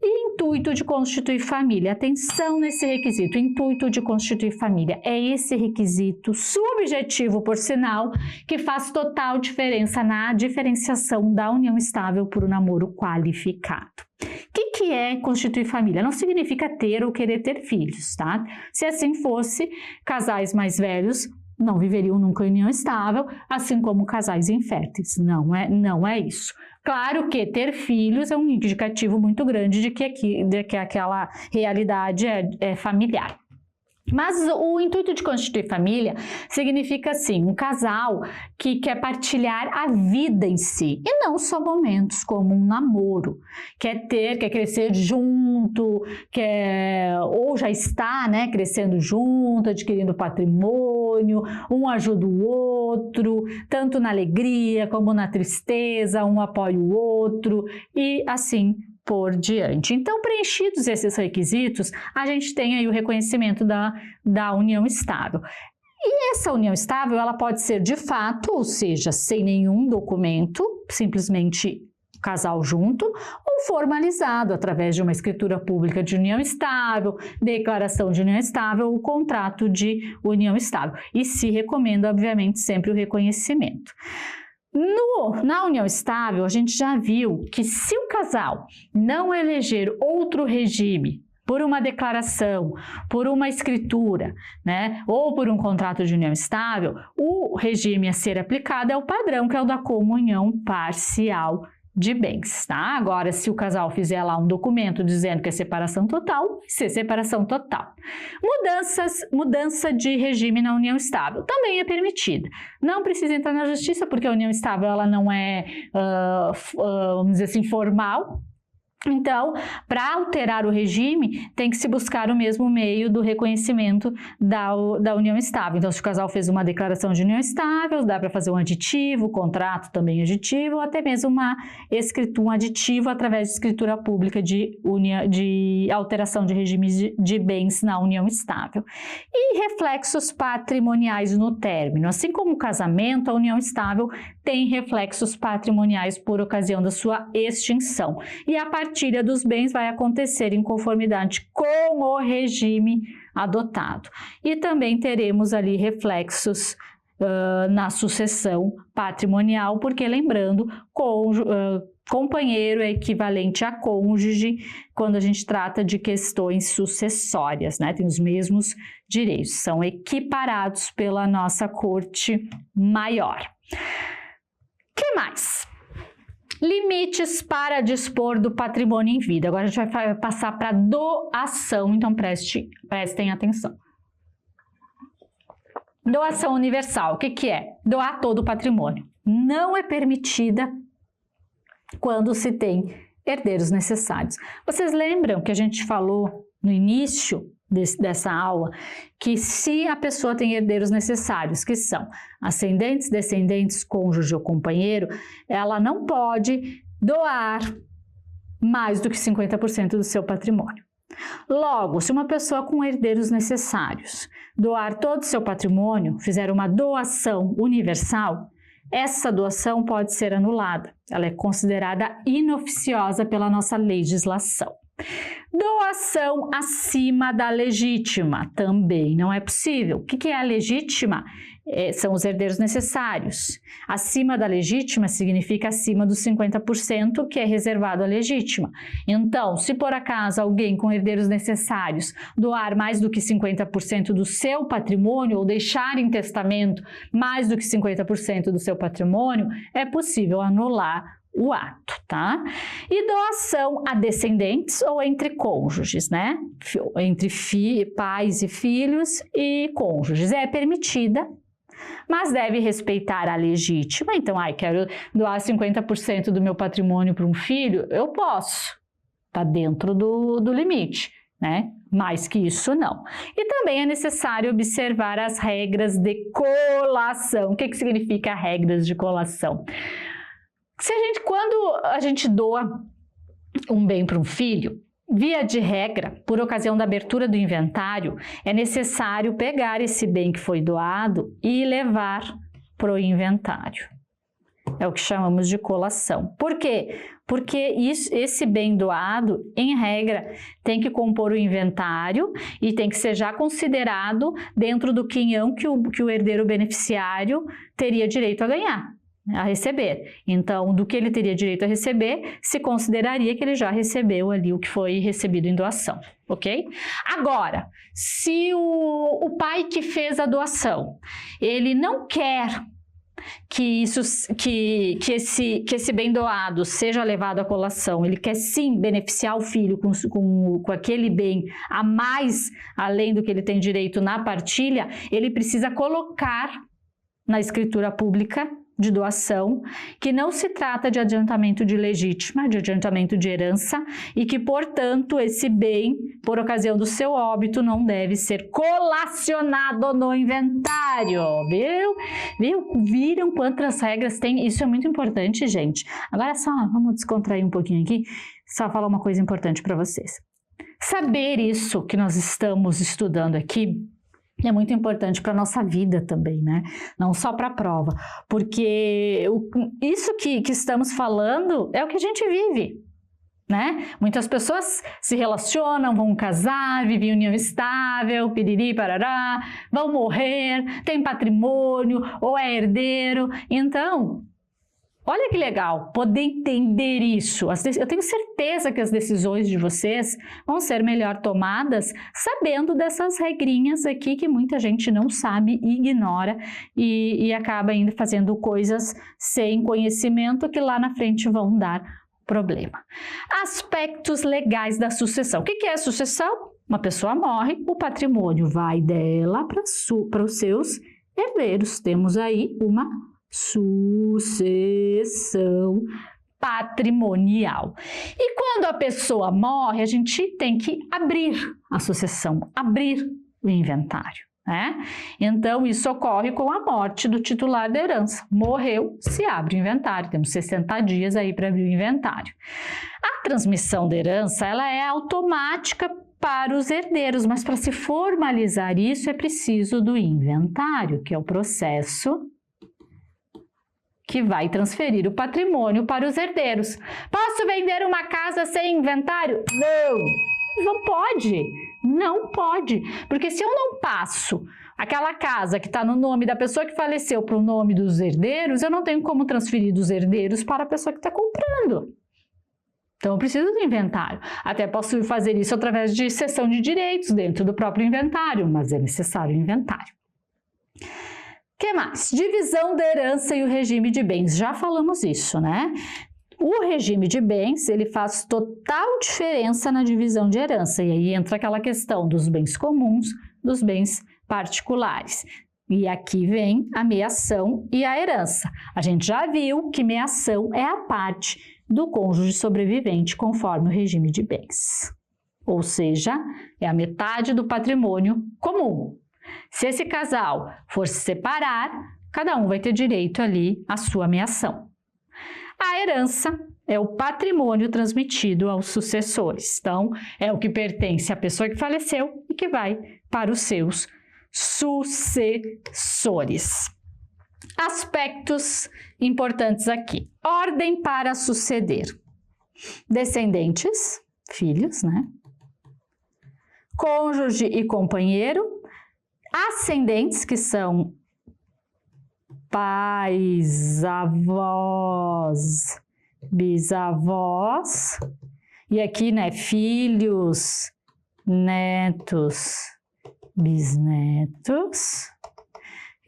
E intuito de constituir família. Atenção nesse requisito, intuito de constituir família. É esse requisito subjetivo, por sinal, que faz total diferença na diferenciação da união estável por um namoro qualificado. O que é constituir família? Não significa ter ou querer ter filhos, tá? Se assim fosse, casais mais velhos não viveriam nunca em união estável, assim como casais inférteis. Não é isso. Claro que ter filhos é um indicativo muito grande de que aquela realidade é familiar. Mas o intuito de constituir família significa, assim, um casal que quer partilhar a vida em si, e não só momentos como um namoro. Quer crescer junto, ou já está, né, crescendo junto, adquirindo patrimônio, um ajuda o outro, tanto na alegria como na tristeza, um apoia o outro, e assim por diante. Então, preenchidos esses requisitos, a gente tem aí o reconhecimento da união estável. E essa união estável, ela pode ser de fato, ou seja, sem nenhum documento, simplesmente casal junto, ou formalizado através de uma escritura pública de união estável, declaração de união estável ou contrato de união estável. E se recomenda, obviamente, sempre o reconhecimento. Na união estável, a gente já viu que se o casal não eleger outro regime por uma declaração, por uma escritura, né, ou por um contrato de união estável, o regime a ser aplicado é o padrão, que é o da comunhão parcial de bens, tá? Agora, se o casal fizer lá um documento dizendo que é separação total, vai ser separação total. Mudança de regime na união estável também é permitida. Não precisa entrar na justiça, porque a união estável ela não é, vamos dizer assim, formal. Então, para alterar o regime, tem que se buscar o mesmo meio do reconhecimento da união estável. Então, se o casal fez uma declaração de união estável, dá para fazer um aditivo, contrato também aditivo, ou até mesmo um aditivo através de escritura pública de alteração de regimes de bens na união estável. E reflexos patrimoniais no término. Assim como o casamento, a união estável tem reflexos patrimoniais por ocasião da sua extinção. E a partilha dos bens vai acontecer em conformidade com o regime adotado. E também teremos ali reflexos na sucessão patrimonial, porque lembrando, Companheiro é equivalente a cônjuge quando a gente trata de questões sucessórias, né? Tem os mesmos direitos, são equiparados pela nossa corte maior. Que mais? Limites para dispor do patrimônio em vida. Agora a gente vai passar para doação, então prestem atenção. Doação universal, o que é? Doar todo o patrimônio. Não é permitida quando se tem herdeiros necessários. Vocês lembram que a gente falou no início dessa aula que se a pessoa tem herdeiros necessários, que são ascendentes, descendentes, cônjuge ou companheiro, ela não pode doar mais do que 50% do seu patrimônio. Logo, se uma pessoa com herdeiros necessários doar todo o seu patrimônio, fizer uma doação universal, essa doação pode ser anulada. Ela é considerada inoficiosa pela nossa legislação. Doação acima da legítima também não é possível. O que é a legítima? São os herdeiros necessários. Acima da legítima significa acima dos 50% que é reservado à legítima. Então, se por acaso alguém com herdeiros necessários doar mais do que 50% do seu patrimônio ou deixar em testamento mais do que 50% do seu patrimônio, é possível anular o ato, tá? E doação a descendentes ou entre cônjuges, né? Entre pais e filhos e cônjuges. É permitida, mas deve respeitar a legítima. Então, quero doar 50% do meu patrimônio para um filho? Eu posso. Tá dentro do limite, né? Mais que isso, não. E também é necessário observar as regras de colação. O que significa regras de colação? Quando a gente doa um bem para um filho, via de regra, por ocasião da abertura do inventário, é necessário pegar esse bem que foi doado e levar para o inventário. É o que chamamos de colação. Por quê? Porque esse bem doado, em regra, tem que compor o inventário e tem que ser já considerado dentro do quinhão que o herdeiro beneficiário teria direito a ganhar, a receber. Então, do que ele teria direito a receber, se consideraria que ele já recebeu ali o que foi recebido em doação, ok? Agora, se o pai que fez a doação, ele não quer que esse bem doado seja levado à colação, ele quer sim beneficiar o filho com aquele bem a mais, além do que ele tem direito na partilha, ele precisa colocar na escritura pública de doação, que não se trata de adiantamento de legítima, de adiantamento de herança, e que, portanto, esse bem, por ocasião do seu óbito, não deve ser colacionado no inventário, Viram quantas regras tem? Isso é muito importante, gente. Agora só, vamos descontrair um pouquinho aqui, só falar uma coisa importante para vocês. Saber isso que nós estamos estudando aqui é muito importante para a nossa vida também, né? Não só para a prova, porque isso que estamos falando é o que a gente vive, né? Muitas pessoas se relacionam, vão casar, vivem em união estável, piriri, parará, vão morrer, tem patrimônio ou é herdeiro. Então, olha que legal poder entender isso. Eu tenho certeza que as decisões de vocês vão ser melhor tomadas sabendo dessas regrinhas aqui que muita gente não sabe e ignora e acaba ainda fazendo coisas sem conhecimento que lá na frente vão dar problema. Aspectos legais da sucessão. O que é a sucessão? Uma pessoa morre, o patrimônio vai dela para os seus herdeiros. Temos aí uma sucessão patrimonial. E quando a pessoa morre, a gente tem que abrir a sucessão, abrir o inventário, né? Então, isso ocorre com a morte do titular da herança. Morreu, se abre o inventário. Temos 60 dias aí para abrir o inventário. A transmissão da herança, ela é automática para os herdeiros, mas para se formalizar isso é preciso do inventário, que é o processo que vai transferir o patrimônio para os herdeiros. Posso vender uma casa sem inventário? Não pode, não pode, porque se eu não passo aquela casa que está no nome da pessoa que faleceu para o nome dos herdeiros, eu não tenho como transferir dos herdeiros para a pessoa que está comprando. Então, eu preciso do inventário. Até posso fazer isso através de cessão de direitos dentro do próprio inventário, mas é necessário o inventário. O que mais? Divisão da herança e o regime de bens. Já falamos isso, né? O regime de bens, ele faz total diferença na divisão de herança. E aí entra aquela questão dos bens comuns, dos bens particulares. E aqui vem a meação e a herança. A gente já viu que meação é a parte do cônjuge sobrevivente conforme o regime de bens. Ou seja, é a metade do patrimônio comum. Se esse casal for se separar, cada um vai ter direito ali à sua meação. A herança é o patrimônio transmitido aos sucessores. Então, é o que pertence à pessoa que faleceu e que vai para os seus sucessores. Aspectos importantes aqui. Ordem para suceder. Descendentes, filhos, né? Cônjuge e companheiro. Ascendentes, que são pais, avós, bisavós. E aqui, né, filhos, netos, bisnetos.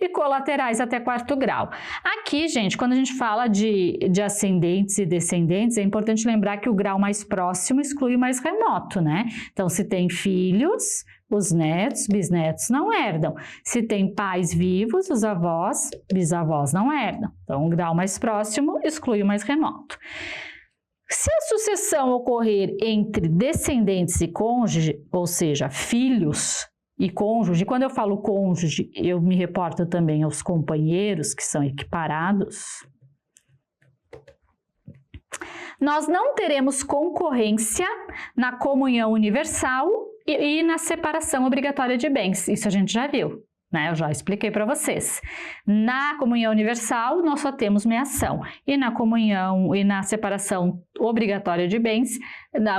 E colaterais até 4º grau. Aqui, gente, quando a gente fala de ascendentes e descendentes, é importante lembrar que o grau mais próximo exclui o mais remoto, né? Então, se tem filhos, os netos, bisnetos não herdam. Se tem pais vivos, os avós, bisavós não herdam. Então, o grau mais próximo exclui o mais remoto. Se a sucessão ocorrer entre descendentes e cônjuge, ou seja, filhos e cônjuge, quando eu falo cônjuge, eu me reporto também aos companheiros, que são equiparados, nós não teremos concorrência na comunhão universal e na separação obrigatória de bens. Isso a gente já viu, né? Eu já expliquei para vocês. Na comunhão universal, nós só temos meação. E na comunhão e na separação obrigatória de bens,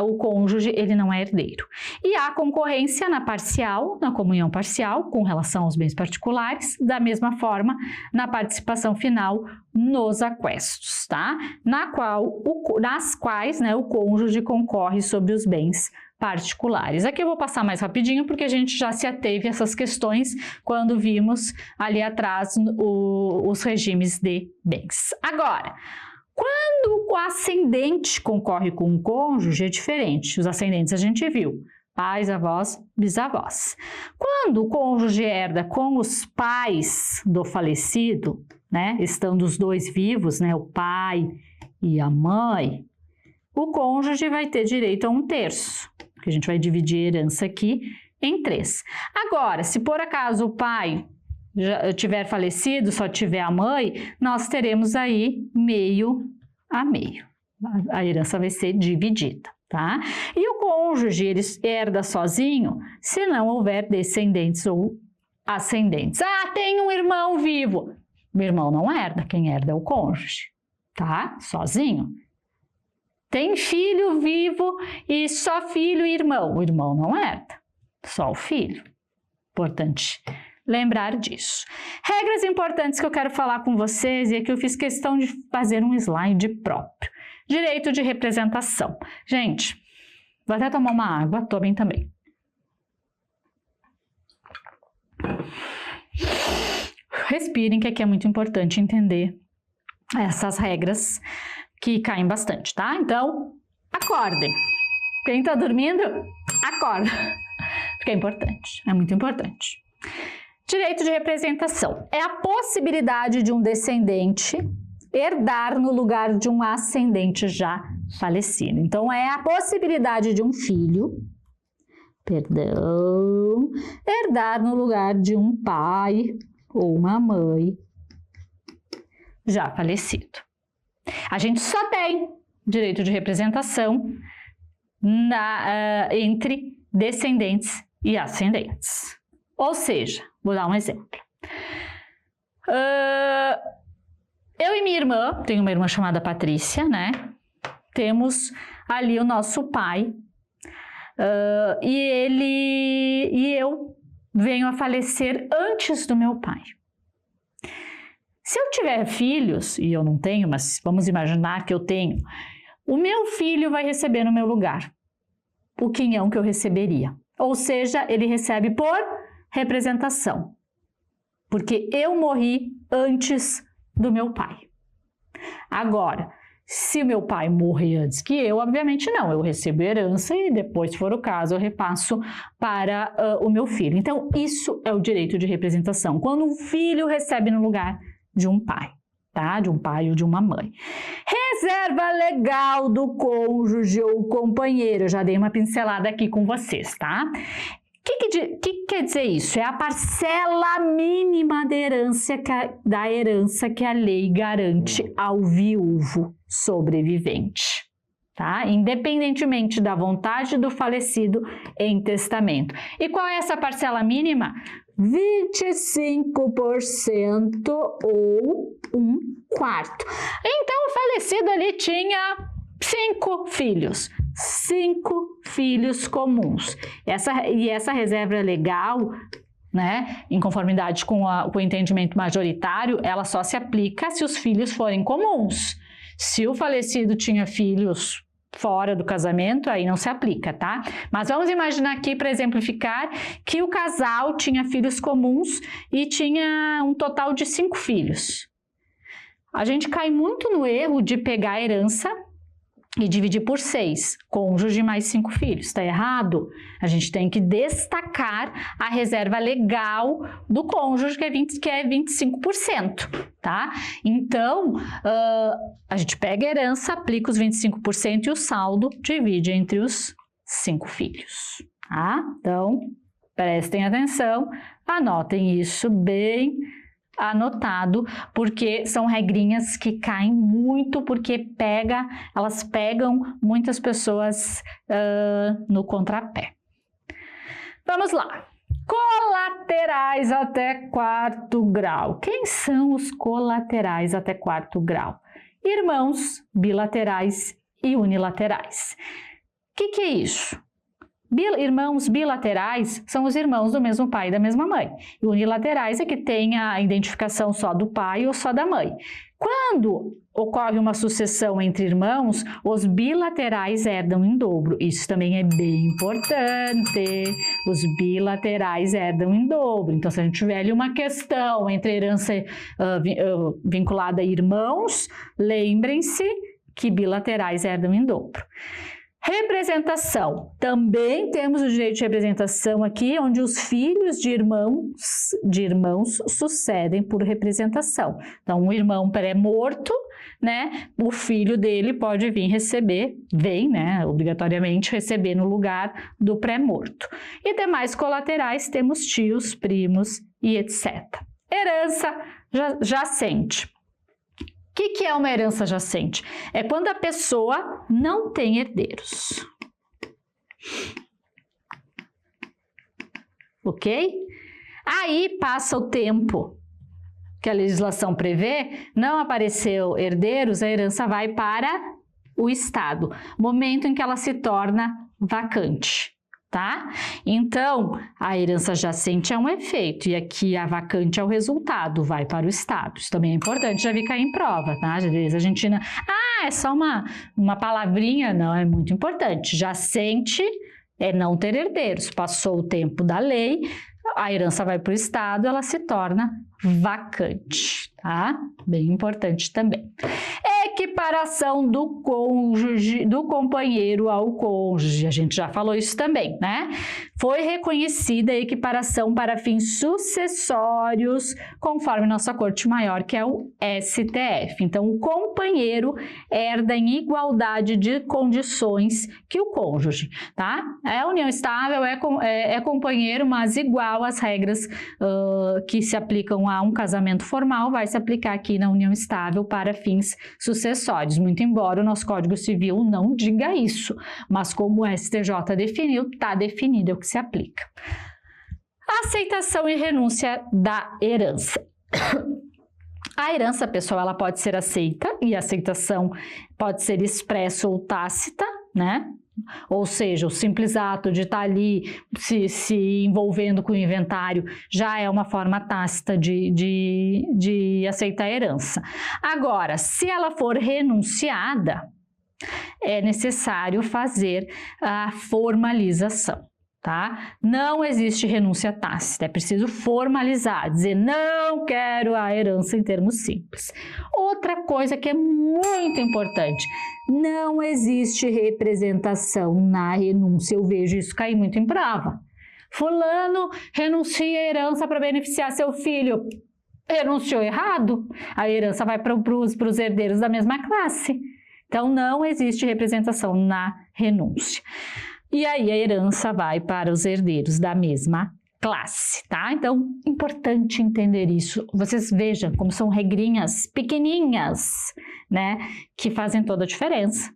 o cônjuge, ele não é herdeiro. E há concorrência na parcial, na comunhão parcial, com relação aos bens particulares, da mesma forma, na participação final nos aquestos, tá? Nas quais, né, o cônjuge concorre sobre os bens particulares. Aqui eu vou passar mais rapidinho porque a gente já se ateve a essas questões quando vimos ali atrás os regimes de bens. Agora, quando o ascendente concorre com um cônjuge é diferente. Os ascendentes a gente viu, pais, avós, bisavós. Quando o cônjuge herda com os pais do falecido, né, estando os dois vivos, né, o pai e a mãe, o cônjuge vai ter direito a 1/3, porque a gente vai dividir a herança aqui em 3. Agora, se por acaso o pai já tiver falecido, só tiver a mãe, nós teremos aí meio a meio. A herança vai ser dividida, tá? E o cônjuge, ele herda sozinho se não houver descendentes ou ascendentes. Ah, tem um irmão vivo. O irmão não herda, quem herda é o cônjuge, tá? Sozinho. Tem filho vivo e só filho e irmão. O irmão não herda, só o filho. Importante lembrar disso. Regras importantes que eu quero falar com vocês e aqui eu fiz questão de fazer um slide próprio. Direito de representação. Gente, vou até tomar uma água, tomem também. Respirem, que aqui é muito importante entender essas regras que caem bastante, tá? Então, acordem. Quem tá dormindo, acorda. Porque é importante, é muito importante. Direito de representação é a possibilidade de um descendente herdar no lugar de um ascendente já falecido. Então, é a possibilidade de um filho, herdar no lugar de um pai ou uma mãe já falecido. A gente só tem direito de representação entre descendentes e ascendentes. Ou seja, vou dar um exemplo. Eu e minha irmã, tenho uma irmã chamada Patrícia, né? Temos ali o nosso pai e eu venho a falecer antes do meu pai. Se eu tiver filhos, e eu não tenho, mas vamos imaginar que eu tenho, o meu filho vai receber no meu lugar o quinhão que eu receberia. Ou seja, ele recebe por representação, porque eu morri antes do meu pai. Agora, se o meu pai morrer antes que eu, obviamente não, eu recebo herança e depois, se for o caso, eu repasso para o meu filho. Então, isso é o direito de representação, quando um filho recebe no lugar de um pai, tá? De um pai ou de uma mãe. Reserva legal do cônjuge ou companheiro, eu já dei uma pincelada aqui com vocês, tá? O que quer dizer isso? É a parcela mínima da herança que a lei garante ao viúvo sobrevivente, tá? Independentemente da vontade do falecido em testamento. E qual é essa parcela mínima? 25% ou 1/4. Então, o falecido ali tinha 5 filhos. 5 filhos comuns. Essa reserva legal, né, em conformidade com o entendimento majoritário, ela só se aplica se os filhos forem comuns. Se o falecido tinha filhos fora do casamento, aí não se aplica, tá? Mas vamos imaginar aqui, para exemplificar, que o casal tinha filhos comuns e tinha um total de 5 filhos. A gente cai muito no erro de pegar a herança e dividir por 6, cônjuge mais 5 filhos. Está errado? A gente tem que destacar a reserva legal do cônjuge, que é 25%, tá? Então, a gente pega a herança, aplica os 25% e o saldo divide entre os 5 filhos, tá? Então, prestem atenção, anotem isso bem anotado, porque são regrinhas que caem muito, porque elas pegam muitas pessoas no contrapé. Vamos lá. Colaterais até 4º grau. Quem são os colaterais até 4º grau? Irmãos bilaterais e unilaterais. O que é isso? Irmãos bilaterais são os irmãos do mesmo pai e da mesma mãe. E unilaterais é que tem a identificação só do pai ou só da mãe. Quando ocorre uma sucessão entre irmãos, os bilaterais herdam em dobro. Isso também é bem importante. Os bilaterais herdam em dobro. Então, se a gente tiver ali uma questão entre herança vinculada a irmãos, lembrem-se que bilaterais herdam em dobro. Representação. Também temos o direito de representação aqui, onde os filhos de irmãos sucedem por representação. Então, um irmão pré-morto, né, o filho dele pode vir receber, né, obrigatoriamente receber no lugar do pré-morto. E demais colaterais temos tios, primos e etc. Herança jacente. O que é uma herança jacente? É quando a pessoa não tem herdeiros. Ok? Aí passa o tempo que a legislação prevê, não apareceu herdeiros, a herança vai para o Estado, momento em que ela se torna vacante. Tá? Então, a herança jacente é um efeito e aqui a vacante é o resultado, vai para o Estado. Isso também é importante, já vi cair em prova, tá? Às vezes a gente é só uma palavrinha, não, é muito importante. Jacente é não ter herdeiros, passou o tempo da lei, a herança vai para o Estado, ela se torna vacante, tá? Bem importante também. Equiparação do cônjuge, do companheiro ao cônjuge, a gente já falou isso também, né? Foi reconhecida a equiparação para fins sucessórios, conforme nossa Corte Maior, que é o STF. Então, o companheiro herda em igualdade de condições que o cônjuge, tá? É união estável, é companheiro, mas igual às regras que se aplicam a um casamento formal, vai se aplicar aqui na união estável para fins sucessórios, muito embora o nosso Código Civil não diga isso, mas como o STJ definiu, está definido, é o que se aplica. Aceitação e renúncia da herança. A herança, pessoal, ela pode ser aceita e a aceitação pode ser expressa ou tácita, né? Ou seja, o simples ato de estar ali se envolvendo com o inventário já é uma forma tácita de aceitar a herança. Agora, se ela for renunciada, é necessário fazer a formalização, tá? Não existe renúncia tácita, é preciso formalizar, dizer não quero a herança em termos simples. Outra coisa que é muito importante, não existe representação na renúncia, eu vejo isso cair muito em prova. Fulano renuncia à herança para beneficiar seu filho, renunciou errado, a herança vai para os herdeiros da mesma classe. Então, não existe representação na renúncia. E aí, a herança vai para os herdeiros da mesma classe, tá? Então, importante entender isso. Vocês vejam como são regrinhas pequenininhas, né? Que fazem toda a diferença.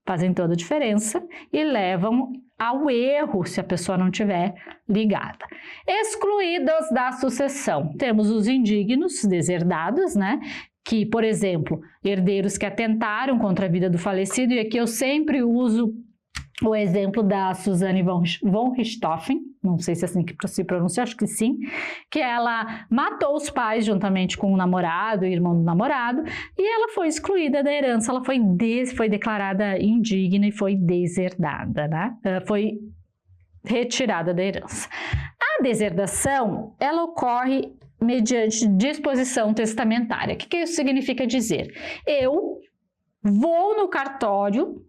Fazem toda a diferença e levam ao erro se a pessoa não tiver ligada. Excluídos da sucessão. Temos os indignos, desherdados, né? Que, por exemplo, herdeiros que atentaram contra a vida do falecido, e aqui eu sempre uso o exemplo da Suzanne von Richthofen, não sei se é assim que se pronuncia, acho que sim, que ela matou os pais juntamente com o namorado, o irmão do namorado, e ela foi excluída da herança, ela foi declarada indigna e foi deserdada, né? Foi retirada da herança. A deserdação, ela ocorre mediante disposição testamentária. O que isso significa dizer? Eu vou no cartório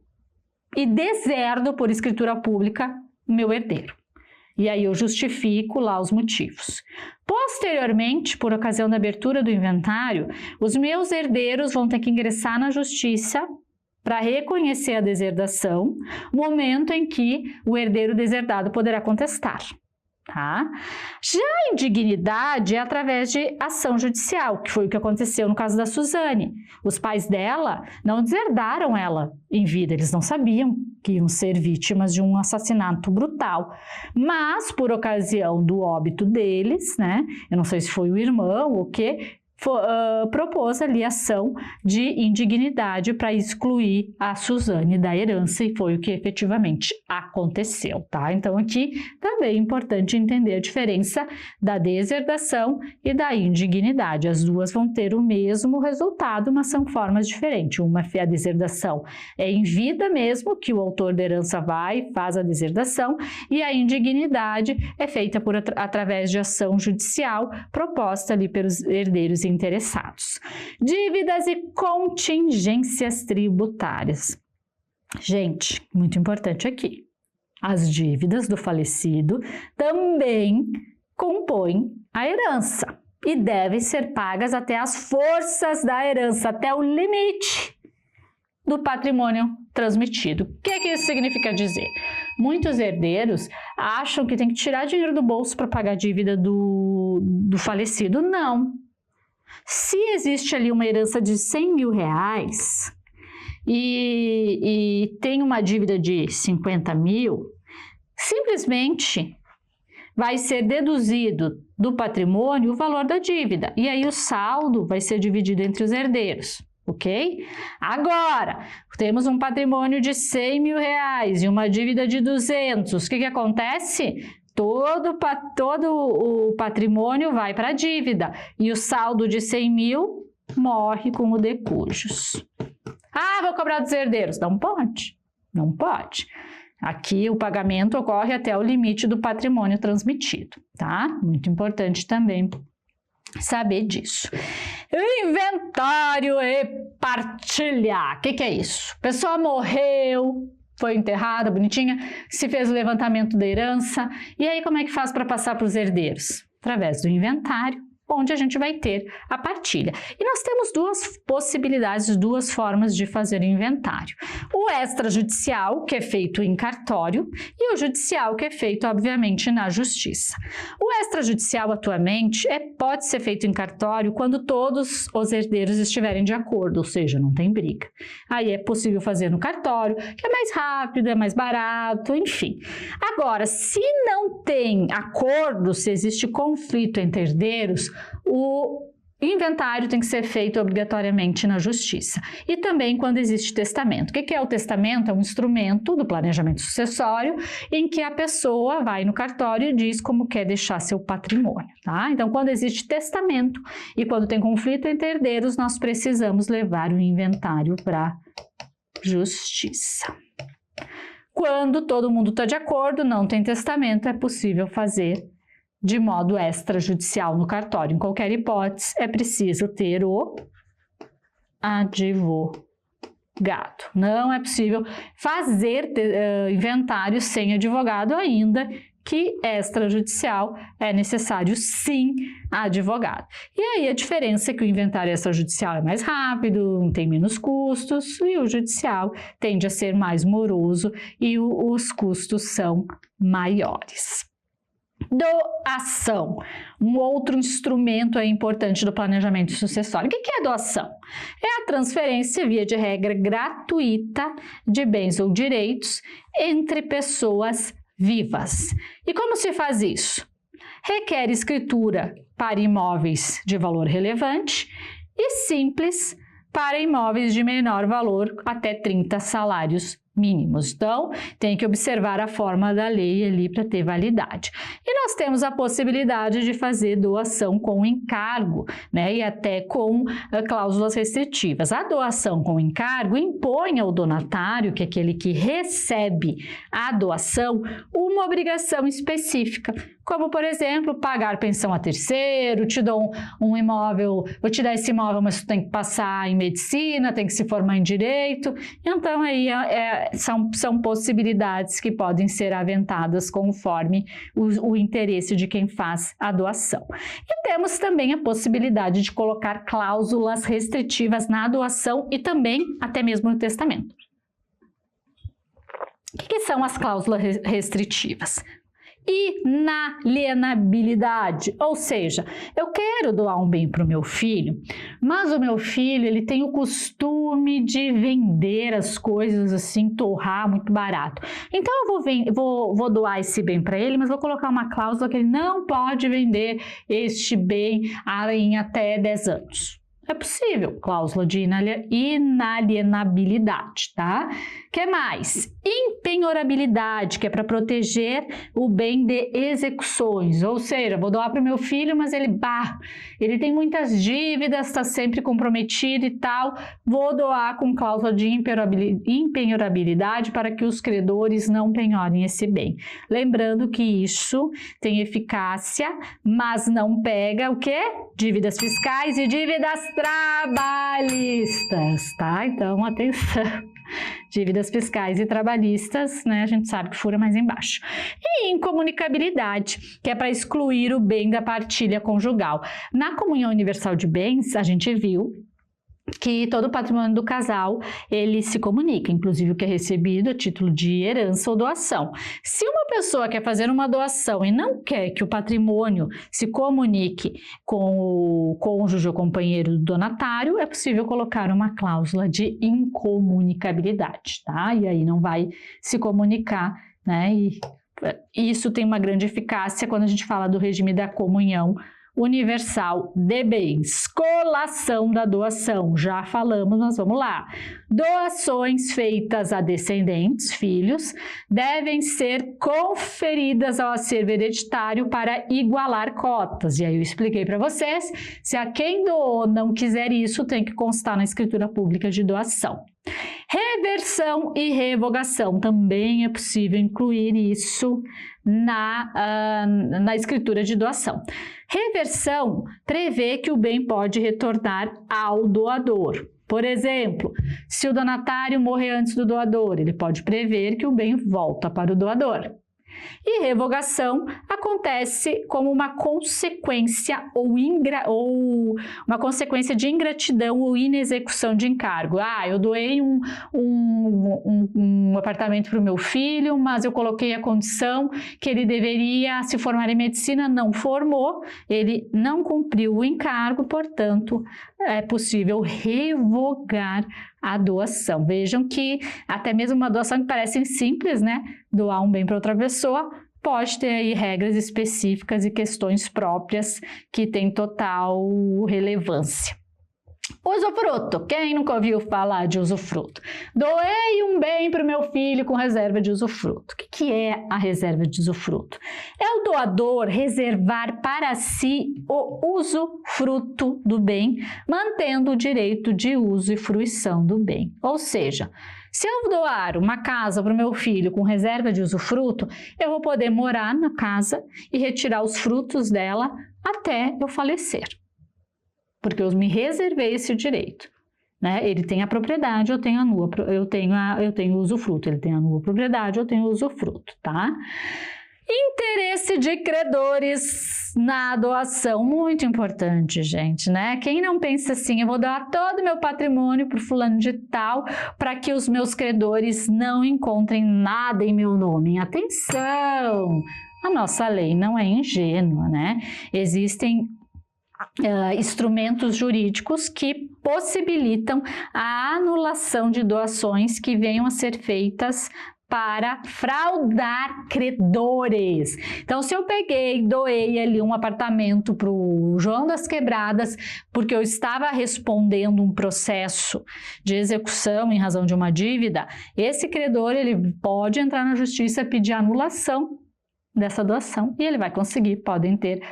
e deserdo por escritura pública meu herdeiro. E aí eu justifico lá os motivos. Posteriormente, por ocasião da abertura do inventário, os meus herdeiros vão ter que ingressar na justiça para reconhecer a deserdação, momento em que o herdeiro deserdado poderá contestar. Tá? Já a indignidade é através de ação judicial, que foi o que aconteceu no caso da Suzane. Os pais dela não deserdaram ela em vida, eles não sabiam que iam ser vítimas de um assassinato brutal. Mas, por ocasião do óbito deles, né, eu não sei se foi o irmão ou o quê, propôs ali ação de indignidade para excluir a Suzane da herança e foi o que efetivamente aconteceu, tá? Então aqui também é importante entender a diferença da deserdação e da indignidade. As duas vão ter o mesmo resultado, mas são formas diferentes. Uma é a deserdação é em vida mesmo, que o autor da herança vai e faz a deserdação, e a indignidade é feita através de ação judicial proposta ali pelos herdeiros interessados. Dívidas e contingências tributárias. Gente, muito importante aqui. As dívidas do falecido também compõem a herança e devem ser pagas até as forças da herança, até o limite do patrimônio transmitido. O que isso significa dizer? Muitos herdeiros acham que tem que tirar dinheiro do bolso para pagar a dívida do falecido. Não. Se existe ali uma herança de 100 mil reais e tem uma dívida de 50 mil, simplesmente vai ser deduzido do patrimônio o valor da dívida. E aí o saldo vai ser dividido entre os herdeiros, ok? Agora, temos um patrimônio de 100 mil reais e uma dívida de 200. O que acontece? Todo o patrimônio vai para a dívida e o saldo de 100 mil morre com o decujus. Ah, vou cobrar dos herdeiros. Não pode, não pode. Aqui o pagamento ocorre até o limite do patrimônio transmitido, tá? Muito importante também saber disso. Inventário e partilhar. O que é isso? A pessoa morreu, foi enterrada, bonitinha, se fez o levantamento da herança, e aí como é que faz para passar para os herdeiros? Através do inventário, onde a gente vai ter a partilha. E nós temos duas possibilidades, duas formas de fazer o inventário. O extrajudicial, que é feito em cartório, e o judicial, que é feito, obviamente, na justiça. O extrajudicial, atualmente, pode ser feito em cartório quando todos os herdeiros estiverem de acordo, ou seja, não tem briga. Aí é possível fazer no cartório, que é mais rápido, é mais barato, enfim. Agora, se não tem acordo, se existe conflito entre herdeiros, o inventário tem que ser feito obrigatoriamente na justiça. E também quando existe testamento. O que é o testamento? É um instrumento do planejamento sucessório em que a pessoa vai no cartório e diz como quer deixar seu patrimônio, tá? Então, quando existe testamento e quando tem conflito entre herdeiros, nós precisamos levar o inventário para justiça. Quando todo mundo está de acordo, não tem testamento, é possível fazer de modo extrajudicial no cartório. Em qualquer hipótese, é preciso ter o advogado. Não é possível fazer inventário sem advogado, ainda que extrajudicial é necessário sim advogado. E aí a diferença é que o inventário extrajudicial é mais rápido, tem menos custos, e o judicial tende a ser mais moroso e os custos são maiores. Doação, um outro instrumento importante do planejamento sucessório. O que é doação? É a transferência, via de regra, gratuita de bens ou direitos entre pessoas vivas. E como se faz isso? Requer escritura para imóveis de valor relevante e simples para imóveis de menor valor, até 30 salários mínimos. Então, tem que observar a forma da lei ali para ter validade. E nós temos a possibilidade de fazer doação com encargo, né? E até com cláusulas restritivas. A doação com encargo impõe ao donatário, que é aquele que recebe a doação, uma obrigação específica, como, por exemplo, pagar pensão a terceiro, te dou um imóvel, vou te dar esse imóvel, mas tu tem que passar em medicina, tem que se formar em direito. Então, aí são possibilidades que podem ser aventadas conforme o interesse de quem faz a doação. E temos também a possibilidade de colocar cláusulas restritivas na doação e também até mesmo no testamento. O que são as cláusulas restritivas? Inalienabilidade, ou seja, eu quero doar um bem para o meu filho, mas o meu filho ele tem o costume de vender as coisas assim, torrar muito barato. Então eu vou doar esse bem para ele, mas vou colocar uma cláusula que ele não pode vender este bem em até 10 anos. É possível, cláusula de inalienabilidade, tá? Que mais? Impenhorabilidade, que é para proteger o bem de execuções, ou seja, vou doar para o meu filho, mas ele tem muitas dívidas, está sempre comprometido e tal, vou doar com cláusula de impenhorabilidade para que os credores não penhorem esse bem. Lembrando que isso tem eficácia, mas não pega o quê? Dívidas fiscais e dívidas trabalhistas, tá? Então, atenção. Dívidas fiscais e trabalhistas, né? A gente sabe que fura mais embaixo. E incomunicabilidade, que é para excluir o bem da partilha conjugal. Na comunhão universal de bens, a gente viu que todo o patrimônio do casal, ele se comunica, inclusive o que é recebido a título de herança ou doação. Se uma pessoa quer fazer uma doação e não quer que o patrimônio se comunique com o cônjuge ou companheiro do donatário, é possível colocar uma cláusula de incomunicabilidade, tá? E aí não vai se comunicar, né? E isso tem uma grande eficácia quando a gente fala do regime da comunhão universal de bens. Colação da doação, já falamos, mas vamos lá. Doações feitas a descendentes, filhos, devem ser conferidas ao acervo hereditário para igualar cotas. E aí eu expliquei para vocês, se a quem doou não quiser isso, tem que constar na escritura pública de doação. Reversão e revogação, também é possível incluir isso na escritura de doação. Reversão prevê que o bem pode retornar ao doador. Por exemplo, se o donatário morrer antes do doador, ele pode prever que o bem volta para o doador. E revogação acontece como uma consequência ou uma consequência de ingratidão ou inexecução de encargo. Eu doei um apartamento para o meu filho, mas eu coloquei a condição que ele deveria se formar em medicina, não formou, ele não cumpriu o encargo, portanto, é possível revogar a doação. Vejam que até mesmo uma doação que parece simples, né? Doar um bem para outra pessoa, pode ter aí regras específicas e questões próprias que têm total relevância. Usufruto. Quem nunca ouviu falar de usufruto? Doei um bem para o meu filho com reserva de usufruto. O que é a reserva de usufruto? É o doador reservar para si o usufruto do bem, mantendo o direito de uso e fruição do bem. Ou seja, Se eu doar uma casa para o meu filho com reserva de usufruto, eu vou poder morar na casa e retirar os frutos dela até eu falecer, porque eu me reservei esse direito. Né? Ele tem a propriedade, eu tenho o usufruto. Ele tem a nua propriedade, eu tenho o usufruto, tá? Interesse de credores na doação, muito importante, gente, né? Quem não pensa assim, eu vou doar todo o meu patrimônio para o fulano de tal, para que os meus credores não encontrem nada em meu nome. Atenção! A nossa lei não é ingênua, né? Existem instrumentos jurídicos que possibilitam a anulação de doações que venham a ser feitas para fraudar credores. Então, se eu doei ali um apartamento para o João das Quebradas, porque eu estava respondendo um processo de execução em razão de uma dívida, esse credor ele pode entrar na justiça, pedir anulação dessa doação e ele vai conseguir, podem ter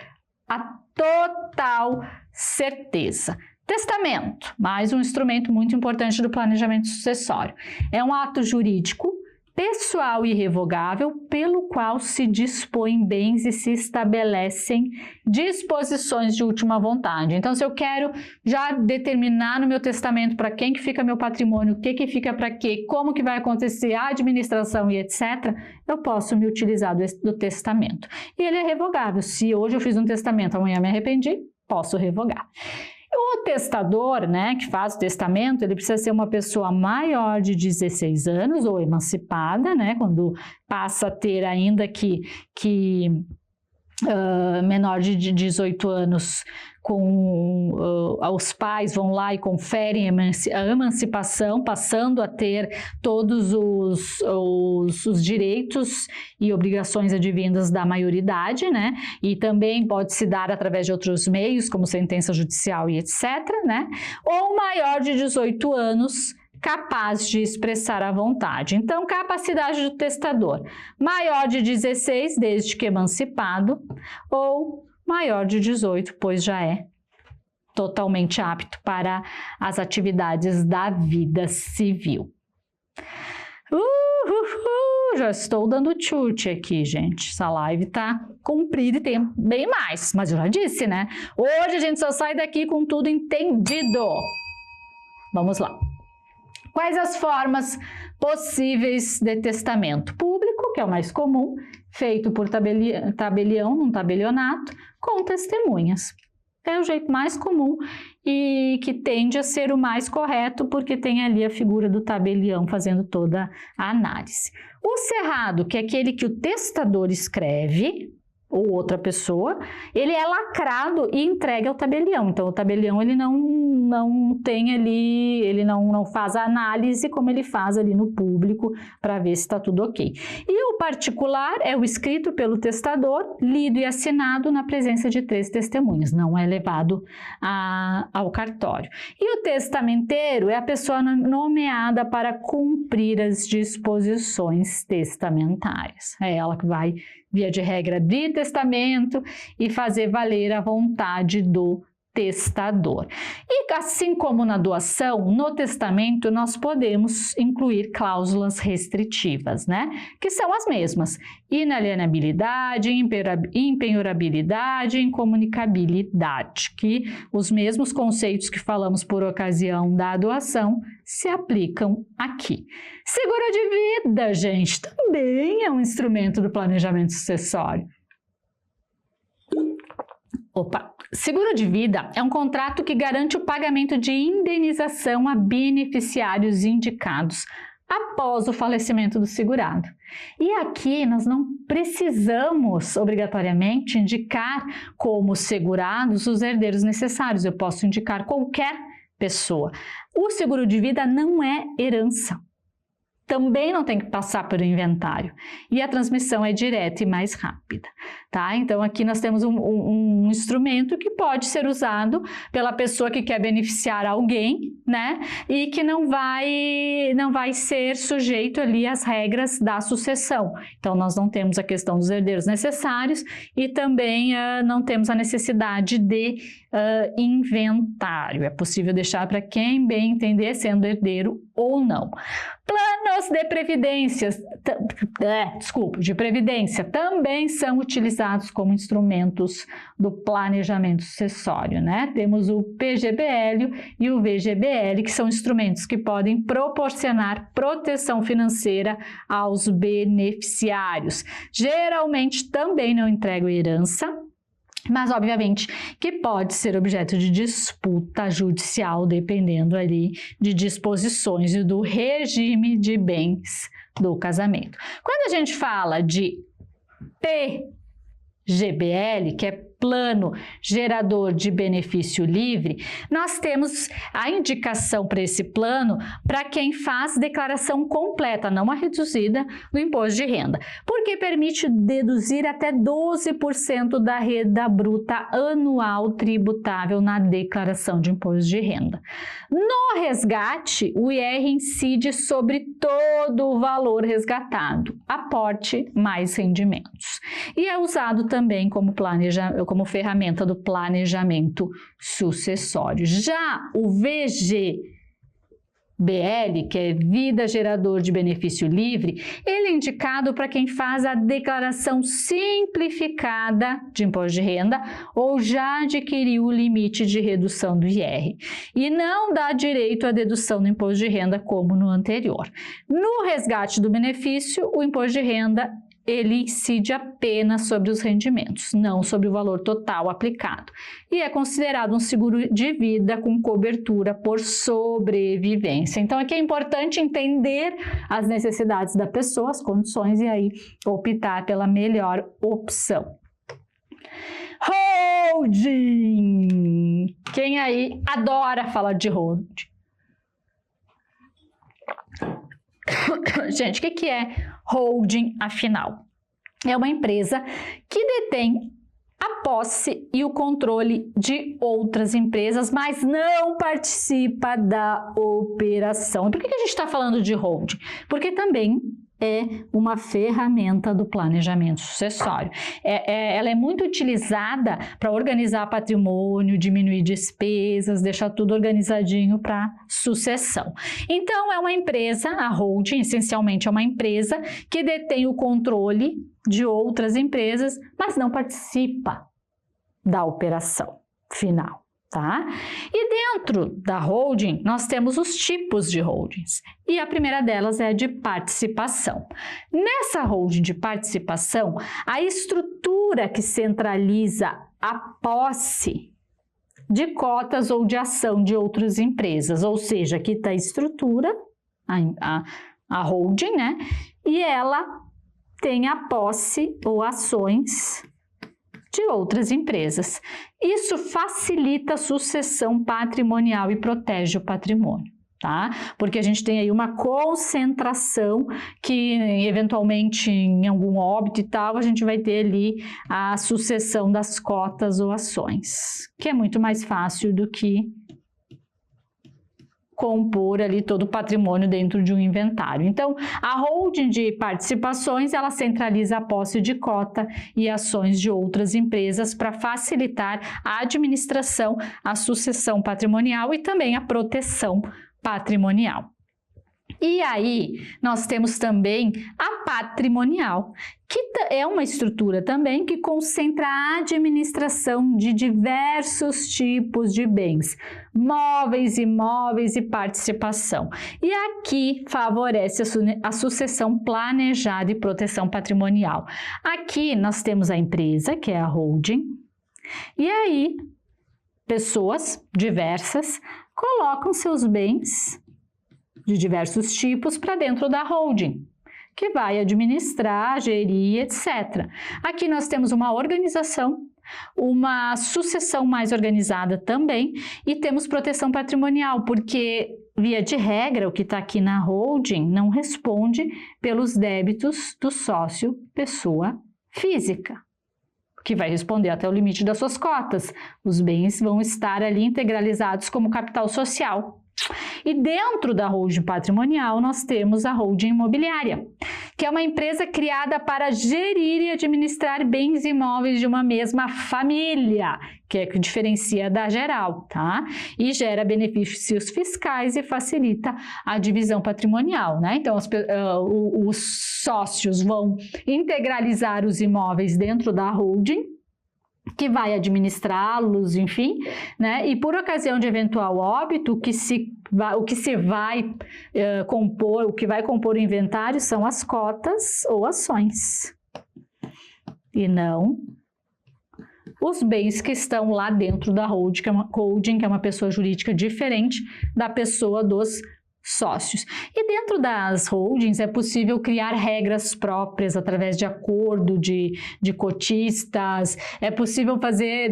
a total certeza. Testamento, mais um instrumento muito importante do planejamento sucessório. É um ato jurídico, pessoal e irrevogável, pelo qual se dispõem bens e se estabelecem disposições de última vontade. Então, se eu quero já determinar no meu testamento para quem que fica meu patrimônio, o que que fica para quê, como que vai acontecer a administração e etc., eu posso me utilizar do testamento. E ele é revogável. Se hoje eu fiz um testamento, amanhã me arrependi, posso revogar. O testador, né, que faz o testamento, ele precisa ser uma pessoa maior de 16 anos ou emancipada, né, quando passa a ter ainda menor de 18 anos, os pais vão lá e conferem a emancipação, passando a ter todos os direitos e obrigações advindas da maioridade, né? E também pode se dar através de outros meios, como sentença judicial e etc, né? Ou maior de 18 anos, capaz de expressar a vontade. Então, capacidade do testador, maior de 16, desde que emancipado, ou maior de 18, pois já é totalmente apto para as atividades da vida civil. Já estou dando chute aqui, gente. Essa live tá comprida e tem bem mais, mas eu já disse, né? Hoje a gente só sai daqui com tudo entendido. Vamos lá. Quais as formas possíveis de testamento? Público, que é o mais comum, feito por tabelião, num tabelionato, com testemunhas. É o jeito mais comum e que tende a ser o mais correto, porque tem ali a figura do tabelião fazendo toda a análise. O cerrado, que é aquele que o testador escreve, ou outra pessoa, ele é lacrado e entregue ao tabelião. Então, o tabelião ele não tem ali, ele não faz a análise como ele faz ali no público para ver se está tudo ok. E o particular é o escrito pelo testador, lido e assinado na presença de 3 testemunhas, não é levado ao cartório. E o testamenteiro é a pessoa nomeada para cumprir as disposições testamentárias. É ela que vai, via de regra, abrir testamento e fazer valer a vontade do testador. E assim como na doação, no testamento nós podemos incluir cláusulas restritivas, né? Que são as mesmas: inalienabilidade, impenhorabilidade, incomunicabilidade, que os mesmos conceitos que falamos por ocasião da doação se aplicam aqui. Seguro de vida, gente, também é um instrumento do planejamento sucessório. Seguro de vida é um contrato que garante o pagamento de indenização a beneficiários indicados após o falecimento do segurado. E aqui nós não precisamos obrigatoriamente indicar como segurados os herdeiros necessários, eu posso indicar qualquer pessoa. O seguro de vida não é herança. Também não tem que passar pelo inventário. E a transmissão é direta e mais rápida. dívida, tá? Então, aqui nós temos um instrumento que pode ser usado pela pessoa que quer beneficiar alguém, né? E que não vai ser sujeito ali às regras da sucessão. Então, nós não temos a questão dos herdeiros necessários e também não temos a necessidade de inventário. É possível deixar para quem bem entender, sendo herdeiro ou não. Planos de previdência também são utilizados como instrumentos do planejamento sucessório, né? Temos o PGBL e o VGBL, que são instrumentos que podem proporcionar proteção financeira aos beneficiários. Geralmente também não entregam herança, mas obviamente que pode ser objeto de disputa judicial, dependendo ali de disposições e do regime de bens do casamento. Quando a gente fala de PGBL, que é Plano Gerador de Benefício Livre, nós temos a indicação para esse plano para quem faz declaração completa, não a reduzida, do imposto de renda, porque permite deduzir até 12% da renda bruta anual tributável na declaração de imposto de renda. No resgate, o IR incide sobre todo o valor resgatado, aporte mais rendimentos, e é usado também como ferramenta do planejamento sucessório. Já o VGBL, que é Vida Gerador de Benefício Livre, ele é indicado para quem faz a declaração simplificada de imposto de renda ou já adquiriu o limite de redução do IR e não dá direito à dedução do imposto de renda como no anterior. No resgate do benefício, o imposto de renda ele incide apenas sobre os rendimentos, não sobre o valor total aplicado, e é considerado um seguro de vida com cobertura por sobrevivência. Então, aqui é importante entender as necessidades da pessoa, as condições, e aí optar pela melhor opção. Holding! Quem aí adora falar de holding? Gente, o que é holding, afinal? É uma empresa que detém a posse e o controle de outras empresas, mas não participa da operação. E por que a gente está falando de holding? Porque também é uma ferramenta do planejamento sucessório. Ela é muito utilizada para organizar patrimônio, diminuir despesas, deixar tudo organizadinho para sucessão. Então, é uma empresa, a holding, essencialmente é uma empresa que detém o controle de outras empresas, mas não participa da operação final. Tá? E dentro da holding, nós temos os tipos de holdings, e a primeira delas é a de participação. Nessa holding de participação, a estrutura que centraliza a posse de cotas ou de ação de outras empresas, ou seja, aqui está a estrutura, a holding, né? E ela tem a posse ou ações de outras empresas. Isso facilita a sucessão patrimonial e protege o patrimônio, tá? Porque a gente tem aí uma concentração que, eventualmente, em algum óbito e tal, a gente vai ter ali a sucessão das cotas ou ações, que é muito mais fácil do que compor ali todo o patrimônio dentro de um inventário. Então, a holding de participações, ela centraliza a posse de cota e ações de outras empresas para facilitar a administração, a sucessão patrimonial e também a proteção patrimonial. E aí, nós temos também a patrimonial, que é uma estrutura também que concentra a administração de diversos tipos de bens, móveis, imóveis e participação. E aqui favorece a sucessão planejada e proteção patrimonial. Aqui nós temos a empresa, que é a holding, e aí pessoas diversas colocam seus bens de diversos tipos para dentro da holding, que vai administrar, gerir, etc. Aqui nós temos uma organização, uma sucessão mais organizada também, e temos proteção patrimonial, porque, via de regra, o que está aqui na holding não responde pelos débitos do sócio pessoa física, que vai responder até o limite das suas cotas. Os bens vão estar ali integralizados como capital social. E dentro da holding patrimonial, nós temos a holding imobiliária, que é uma empresa criada para gerir e administrar bens imóveis de uma mesma família, que é o que diferencia da geral, tá? E gera benefícios fiscais e facilita a divisão patrimonial, né? Então, os sócios vão integralizar os imóveis dentro da holding, que vai administrá-los, enfim, né? E por ocasião de eventual óbito, o que vai compor o inventário são as cotas ou ações, e não os bens que estão lá dentro da holding, que é uma pessoa jurídica diferente da pessoa dos sócios. E dentro das holdings é possível criar regras próprias através de acordo de cotistas, é possível fazer,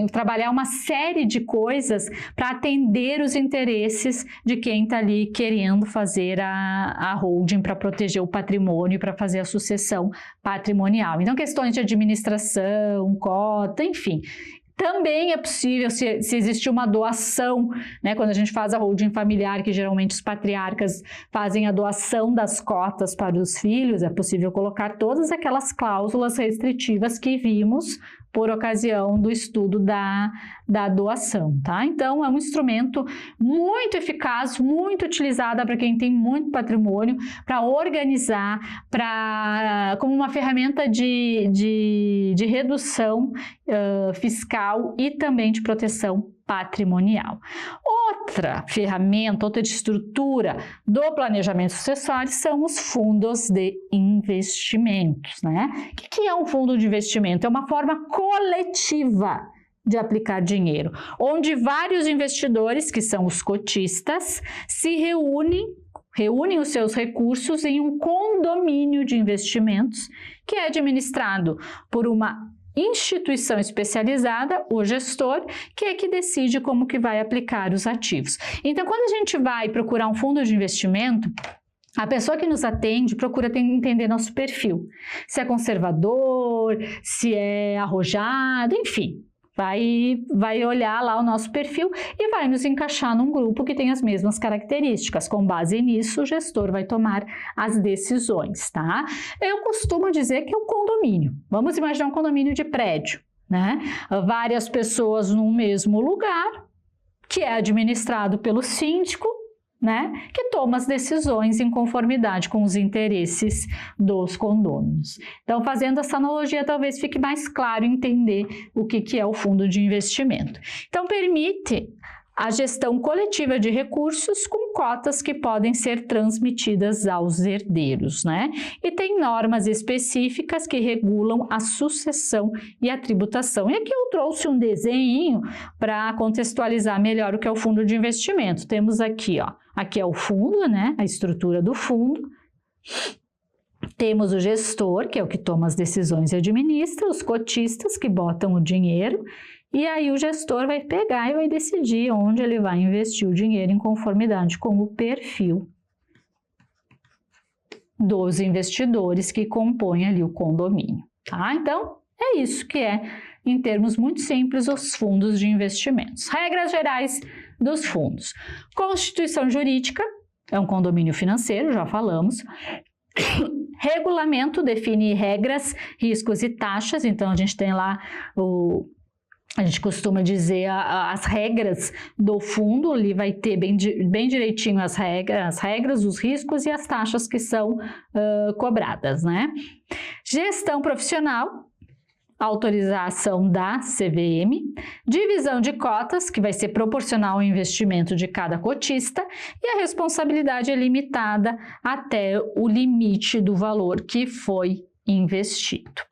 trabalhar uma série de coisas para atender os interesses de quem está ali querendo fazer a holding para proteger o patrimônio, para fazer a sucessão patrimonial. Então, questões de administração, cota, enfim. Também é possível, se existe uma doação, né, quando a gente faz a holding familiar, que geralmente os patriarcas fazem a doação das cotas para os filhos, é possível colocar todas aquelas cláusulas restritivas que vimos por ocasião do estudo da doação, tá? Então, é um instrumento muito eficaz, muito utilizado para quem tem muito patrimônio, para organizar, como uma ferramenta de redução fiscal e também de proteção patrimonial. Outra ferramenta, outra estrutura do planejamento sucessório são os fundos de investimentos, né? O que é um fundo de investimento? É uma forma coletiva de aplicar dinheiro, onde vários investidores, que são os cotistas, se reúnem os seus recursos em um condomínio de investimentos que é administrado por uma instituição especializada, o gestor, que é que decide como que vai aplicar os ativos. Então, quando a gente vai procurar um fundo de investimento, a pessoa que nos atende procura entender nosso perfil. Se é conservador, se é arrojado, enfim. Vai olhar lá o nosso perfil e vai nos encaixar num grupo que tem as mesmas características. Com base nisso, o gestor vai tomar as decisões, tá? Eu costumo dizer que é um condomínio. Vamos imaginar um condomínio de prédio, né? Várias pessoas no mesmo lugar, que é administrado pelo síndico, né, que toma as decisões em conformidade com os interesses dos condôminos. Então, fazendo essa analogia, talvez fique mais claro entender o que é o fundo de investimento. Então, permite a gestão coletiva de recursos com cotas que podem ser transmitidas aos herdeiros, né? E tem normas específicas que regulam a sucessão e a tributação. E aqui eu trouxe um desenho para contextualizar melhor o que é o fundo de investimento. Temos aqui, ó, aqui é o fundo, né? A estrutura do fundo. Temos o gestor, que é o que toma as decisões e administra, os cotistas, que botam o dinheiro, e aí o gestor vai pegar e vai decidir onde ele vai investir o dinheiro em conformidade com o perfil dos investidores que compõem ali o condomínio, tá? Então, é isso que é, em termos muito simples, os fundos de investimentos. Regras gerais dos fundos. Constituição jurídica, é um condomínio financeiro, já falamos. Regulamento define regras, riscos e taxas, então a gente tem lá a gente costuma dizer as regras do fundo, ali vai ter bem direitinho as regras, os riscos e as taxas que são cobradas, né? Gestão profissional, autorização da CVM, divisão de cotas, que vai ser proporcional ao investimento de cada cotista, e a responsabilidade é limitada até o limite do valor que foi investido.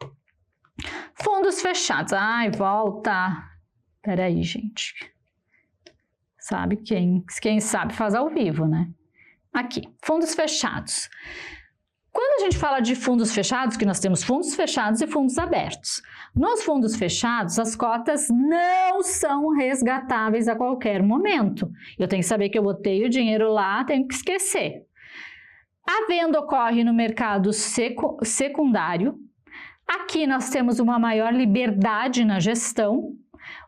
Fundos fechados. Ai, volta. Peraí, gente. Sabe quem sabe faz ao vivo, né? Aqui, fundos fechados. Quando a gente fala de fundos fechados, que nós temos fundos fechados e fundos abertos. Nos fundos fechados, as cotas não são resgatáveis a qualquer momento. Eu tenho que saber que eu botei o dinheiro lá, tenho que esquecer. A venda ocorre no mercado secundário. Aqui nós temos uma maior liberdade na gestão,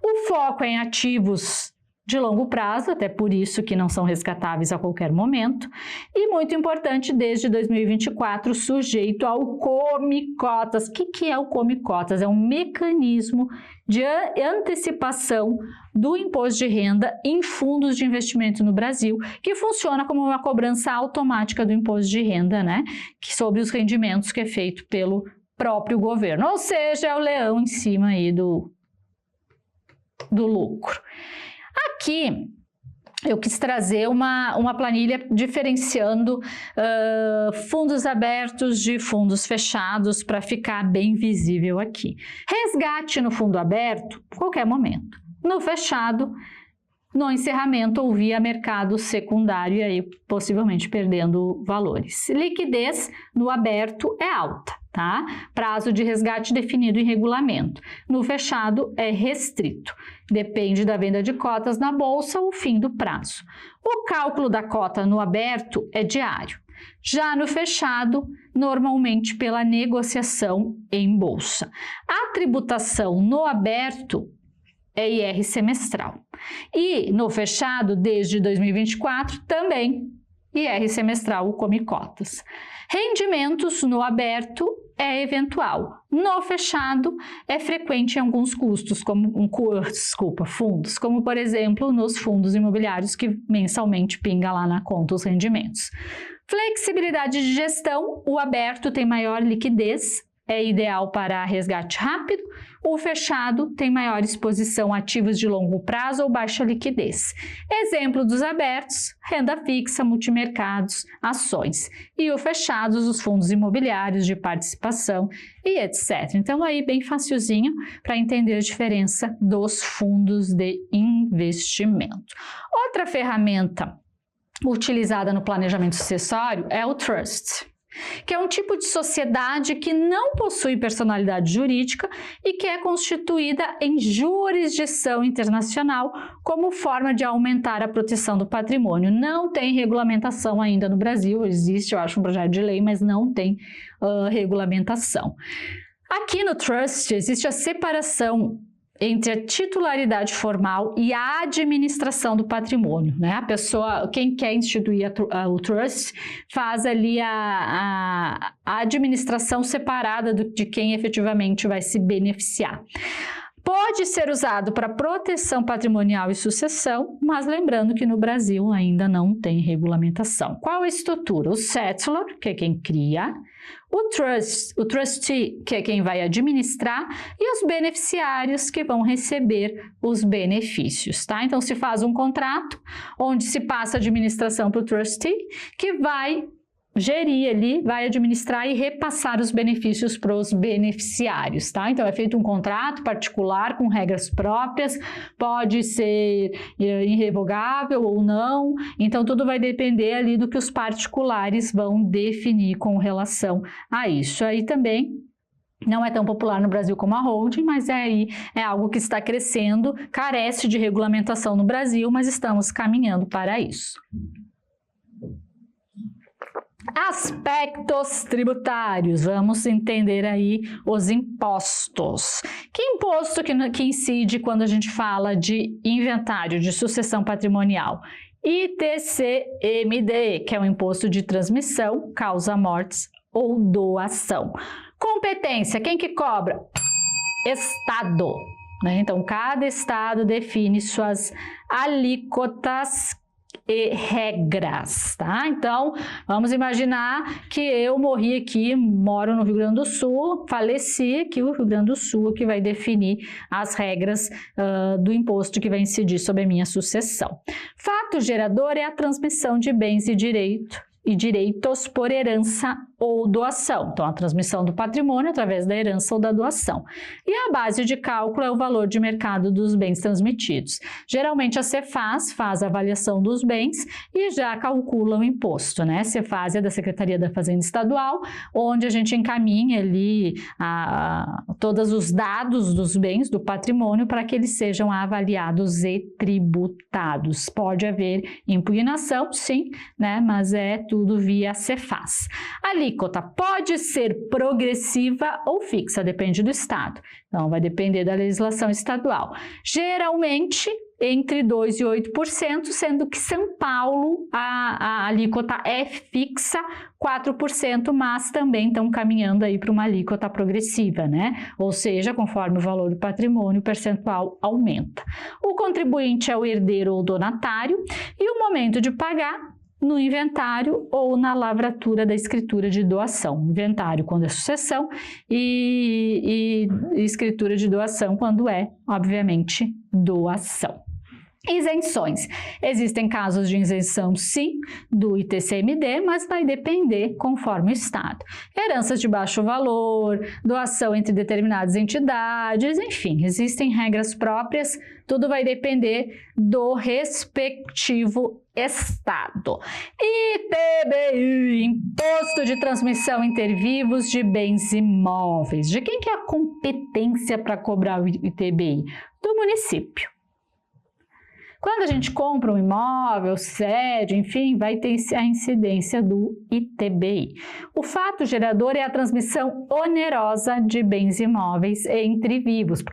o foco é em ativos de longo prazo, até por isso que não são resgatáveis a qualquer momento, e muito importante, desde 2024, sujeito ao Come Cotas. O que é o Come Cotas? É um mecanismo de antecipação do imposto de renda em fundos de investimento no Brasil, que funciona como uma cobrança automática do imposto de renda, né? Sobre os rendimentos que é feito pelo próprio governo, ou seja, é o leão em cima aí do lucro. Aqui eu quis trazer uma planilha diferenciando fundos abertos de fundos fechados para ficar bem visível aqui. Resgate no fundo aberto, qualquer momento. No fechado, no encerramento ou via mercado secundário, e aí possivelmente perdendo valores. Liquidez no aberto é alta, tá? Prazo de resgate definido em regulamento. No fechado é restrito. Depende da venda de cotas na bolsa ou fim do prazo. O cálculo da cota no aberto é diário. Já no fechado, normalmente pela negociação em bolsa. A tributação no aberto é IR semestral. E no fechado, desde 2024, também IR semestral, o Come Cotas. Rendimentos no aberto é eventual. No fechado, é frequente em alguns custos, fundos, como por exemplo nos fundos imobiliários que mensalmente pinga lá na conta os rendimentos. Flexibilidade de gestão, o aberto tem maior liquidez, é ideal para resgate rápido, o fechado tem maior exposição a ativos de longo prazo ou baixa liquidez. Exemplo dos abertos, renda fixa, multimercados, ações. E o fechados, os fundos imobiliários de participação e etc. Então aí bem facilzinho para entender a diferença dos fundos de investimento. Outra ferramenta utilizada no planejamento sucessório é o Trust, que é um tipo de sociedade que não possui personalidade jurídica e que é constituída em jurisdição internacional como forma de aumentar a proteção do patrimônio. Não tem regulamentação ainda no Brasil, existe, eu acho, um projeto de lei, mas não tem regulamentação. Aqui no Trust existe a separação entre a titularidade formal e a administração do patrimônio, né? A pessoa, quem quer instituir o trust, faz ali a administração separada de quem efetivamente vai se beneficiar. Pode ser usado para proteção patrimonial e sucessão, mas lembrando que no Brasil ainda não tem regulamentação. Qual a estrutura? O settlor, que é quem cria, o trustee, que é quem vai administrar, e os beneficiários que vão receber os benefícios, tá? Então se faz um contrato onde se passa a administração para o trustee, que vai gerir ali, vai administrar e repassar os benefícios para os beneficiários, tá? Então é feito um contrato particular com regras próprias, pode ser irrevogável ou não, então tudo vai depender ali do que os particulares vão definir com relação a isso. Aí também não é tão popular no Brasil como a holding, mas é algo que está crescendo, carece de regulamentação no Brasil, mas estamos caminhando para isso. Aspectos tributários, vamos entender aí os impostos. Que imposto que incide quando a gente fala de inventário, de sucessão patrimonial? ITCMD, que é o imposto de transmissão, causa-mortes ou doação. Competência, quem que cobra? Estado, né? Então, cada estado define suas alíquotas e regras, tá? Então, vamos imaginar que eu morri aqui, moro no Rio Grande do Sul, faleci aqui, o Rio Grande do Sul que vai definir as regras do imposto que vai incidir sobre a minha sucessão. Fato gerador é a transmissão de bens e direitos por herança ou doação. Então, a transmissão do patrimônio através da herança ou da doação. E a base de cálculo é o valor de mercado dos bens transmitidos. Geralmente, a Cefaz faz a avaliação dos bens e já calcula o imposto, né? Cefaz é da Secretaria da Fazenda Estadual, onde a gente encaminha ali todos os dados dos bens, do patrimônio, para que eles sejam avaliados e tributados. Pode haver impugnação, sim, né? Mas é tudo via Cefaz. Ali alíquota pode ser progressiva ou fixa, depende do estado. Então, vai depender da legislação estadual. Geralmente, entre 2% e 8%, sendo que São Paulo, a alíquota é fixa, 4%, mas também estão caminhando aí para uma alíquota progressiva, né? Ou seja, conforme o valor do patrimônio, o percentual aumenta. O contribuinte é o herdeiro ou donatário e o momento de pagar no inventário ou na lavratura da escritura de doação. Inventário quando é sucessão e escritura de doação quando é, obviamente, doação. Isenções. Existem casos de isenção, sim, do ITCMD, mas vai depender conforme o estado. Heranças de baixo valor, doação entre determinadas entidades, enfim, existem regras próprias, tudo vai depender do respectivo estado. ITBI, Imposto de Transmissão Intervivos de Bens Imóveis. De quem que é a competência para cobrar o ITBI? Do município. Quando a gente compra um imóvel, sede, enfim, vai ter a incidência do ITBI. O fato gerador é a transmissão onerosa de bens imóveis entre vivos,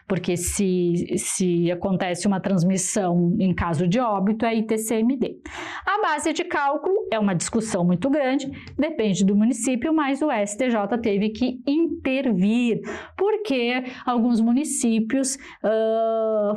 porque se acontece uma transmissão em caso de óbito, é ITCMD. A base de cálculo é uma discussão muito grande, depende do município, mas o STJ teve que intervir, porque alguns municípios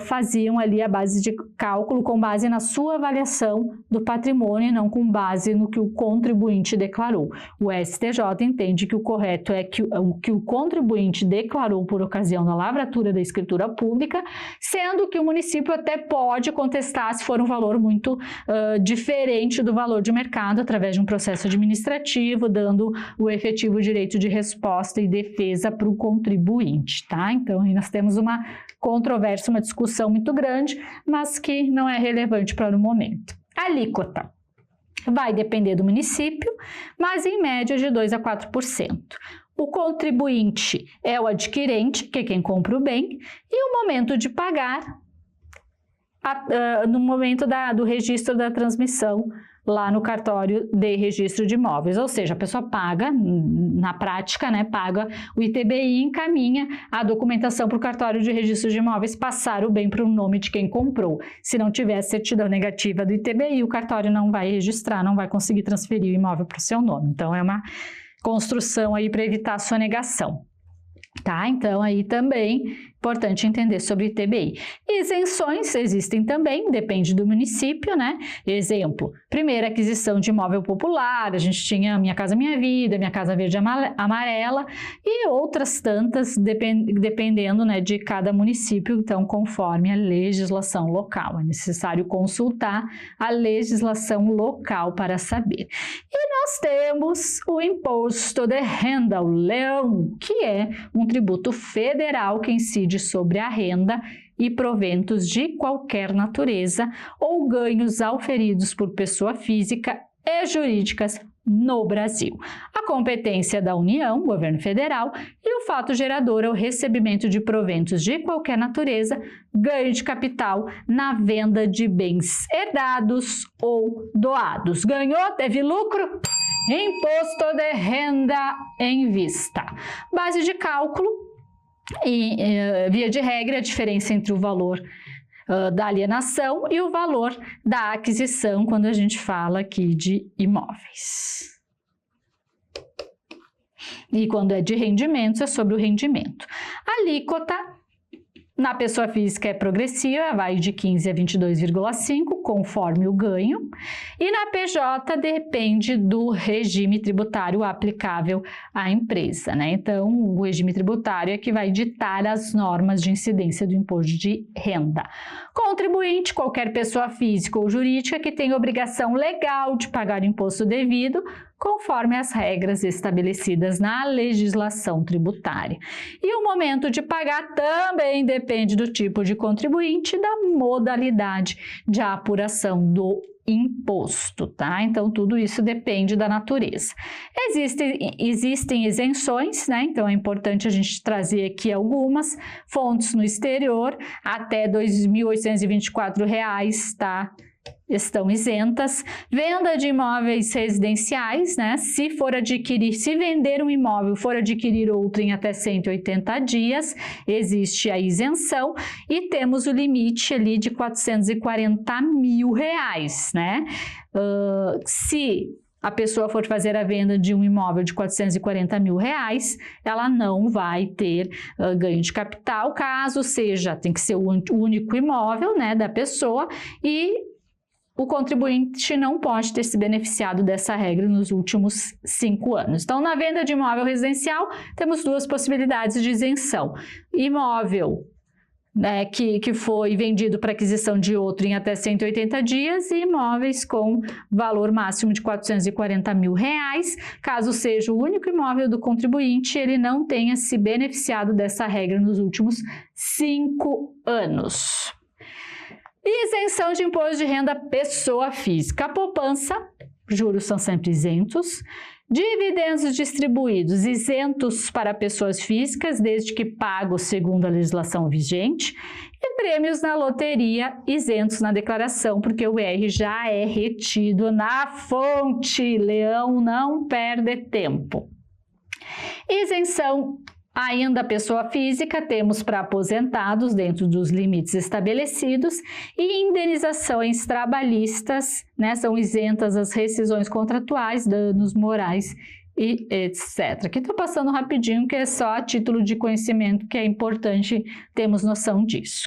faziam ali a base de cálculo com base na sua avaliação do patrimônio e não com base no que o contribuinte declarou. O STJ entende que o correto é que o contribuinte declarou por ocasião da lavratura da escritura pública, sendo que o município até pode contestar se for um valor muito diferente do valor de mercado através de um processo administrativo, dando o efetivo direito de resposta e defesa para o contribuinte, tá? Então, aí nós temos uma controvérsia, uma discussão muito grande, mas que não é relevante para o momento. Alíquota vai depender do município, mas em média de 2% a 4%. O contribuinte é o adquirente, que é quem compra o bem, e o momento de pagar no momento do registro da transmissão lá no cartório de registro de imóveis, ou seja, a pessoa paga, na prática, né, paga o ITBI e encaminha a documentação para o cartório de registro de imóveis passar o bem para o nome de quem comprou. Se não tiver certidão negativa do ITBI, o cartório não vai registrar, não vai conseguir transferir o imóvel para o seu nome. Então, é uma construção aí para evitar a sonegação. Tá? Então, aí também importante entender sobre ITBI. Isenções existem também, depende do município, né? Exemplo, primeira aquisição de imóvel popular, a gente tinha Minha Casa Minha Vida, Minha Casa Verde Amarela e outras tantas, dependendo, né, de cada município, então, conforme a legislação local. É necessário consultar a legislação local para saber. E nós temos o Imposto de Renda, o LEAM, que é um tributo federal que incide sobre a renda e proventos de qualquer natureza ou ganhos auferidos por pessoa física e jurídicas no Brasil. A competência da União, governo federal, e o fato gerador é o recebimento de proventos de qualquer natureza, ganho de capital na venda de bens herdados ou doados. Ganhou? Teve lucro? Imposto de renda em vista. Base de cálculo. E, via de regra, a diferença entre o valor da alienação e o valor da aquisição, quando a gente fala aqui de imóveis. E quando é de rendimentos, é sobre o rendimento. A alíquota na pessoa física é progressiva, vai de 15 a 22,5, conforme o ganho, e na PJ depende do regime tributário aplicável à empresa, né? Então, o regime tributário é que vai ditar as normas de incidência do imposto de renda. Contribuinte, qualquer pessoa física ou jurídica que tem obrigação legal de pagar o imposto devido, conforme as regras estabelecidas na legislação tributária. E o momento de pagar também depende do tipo de contribuinte e da modalidade de apuração do imposto, tá? Então, tudo isso depende da natureza. Existem isenções, né? Então, é importante a gente trazer aqui algumas fontes no exterior, até R$ 2.824, tá? estão isentas. Venda de imóveis residenciais, né? Se vender um imóvel, for adquirir outro em até 180 dias, existe a isenção e temos o limite ali de R$440 mil, né? Se a pessoa for fazer a venda de um imóvel de R$440 mil, ela não vai ter ganho de capital, caso seja, tem que ser o único imóvel, né, da pessoa, e o contribuinte não pode ter se beneficiado dessa regra nos últimos 5 anos. Então, na venda de imóvel residencial, temos 2 possibilidades de isenção. Imóvel, né, que foi vendido para aquisição de outro em até 180 dias e imóveis com valor máximo de R$440 mil, caso seja o único imóvel do contribuinte, ele não tenha se beneficiado dessa regra nos últimos 5 anos. Isenção de imposto de renda pessoa física. A poupança, juros são sempre isentos. Dividendos distribuídos isentos para pessoas físicas, desde que pagos segundo a legislação vigente. E prêmios na loteria isentos na declaração, porque o IR já é retido na fonte. Leão não perde tempo. Isenção ainda pessoa física, temos para aposentados dentro dos limites estabelecidos e indenizações trabalhistas, né, são isentas as rescisões contratuais, danos morais e etc. Aqui estou passando rapidinho, que é só a título de conhecimento, que é importante termos noção disso.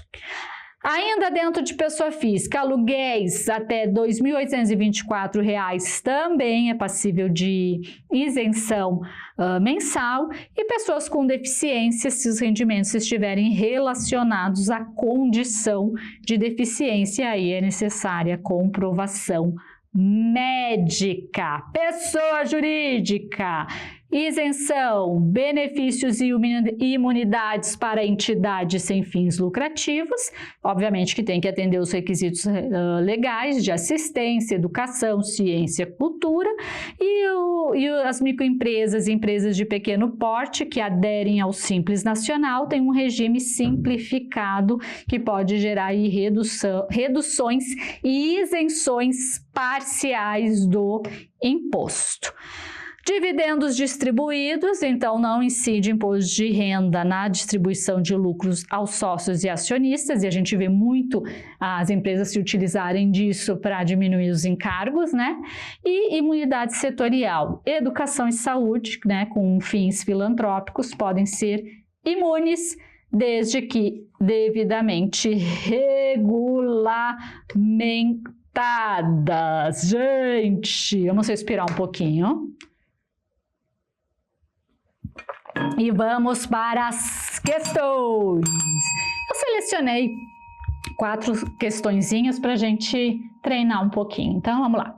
Ainda dentro de pessoa física, aluguéis até R$ 2.824 também é passível de isenção mensal, e pessoas com deficiência, se os rendimentos estiverem relacionados à condição de deficiência, aí é necessária comprovação médica. Pessoa jurídica, isenção, benefícios e imunidades para entidades sem fins lucrativos, obviamente que tem que atender os requisitos legais de assistência, educação, ciência, cultura, e as microempresas e empresas de pequeno porte que aderem ao Simples Nacional têm um regime simplificado que pode gerar aí reduções e isenções parciais do imposto. Dividendos distribuídos, então não incide imposto de renda na distribuição de lucros aos sócios e acionistas, e a gente vê muito as empresas se utilizarem disso para diminuir os encargos, né? E imunidade setorial, educação e saúde, né, com fins filantrópicos, podem ser imunes, desde que devidamente regulamentadas. Gente, vamos respirar um pouquinho. E vamos para as questões. Eu selecionei 4 questõezinhas para a gente treinar um pouquinho. Então, vamos lá.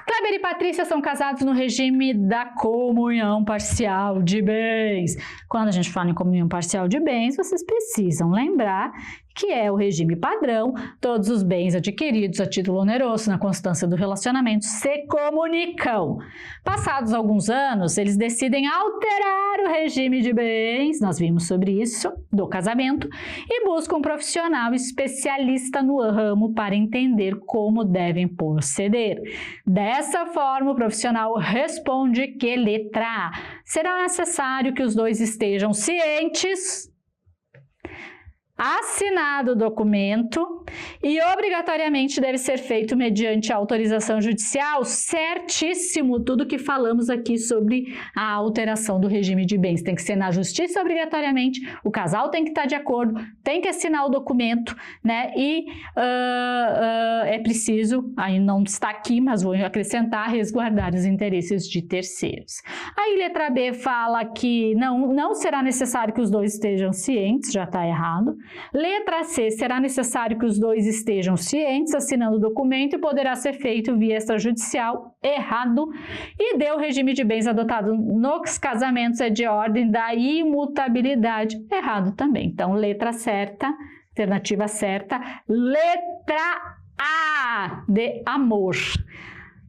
Kleber e Patrícia são casados no regime da comunhão parcial de bens. Quando a gente fala em comunhão parcial de bens, vocês precisam lembrar que é o regime padrão. Todos os bens adquiridos a título oneroso na constância do relacionamento se comunicam. Passados alguns anos, eles decidem alterar o regime de bens, nós vimos sobre isso, do casamento, e buscam um profissional especialista no ramo para entender como devem proceder. Dessa forma, o profissional responde que, letra A, será necessário que os dois estejam cientes, assinado o documento, e obrigatoriamente deve ser feito mediante autorização judicial. Certíssimo, tudo que falamos aqui sobre a alteração do regime de bens. Tem que ser na justiça obrigatoriamente, o casal tem que estar de acordo, tem que assinar o documento, né? E é preciso, aí não está aqui, mas vou acrescentar, resguardar os interesses de terceiros. Aí letra B fala que não será necessário que os dois estejam cientes, já está errado. Letra C, será necessário que os dois estejam cientes, assinando o documento, e poderá ser feito via extrajudicial, errado. E D, o regime de bens adotado nos casamentos é de ordem da imutabilidade, errado também. Então, letra certa, alternativa certa, letra A, de amor.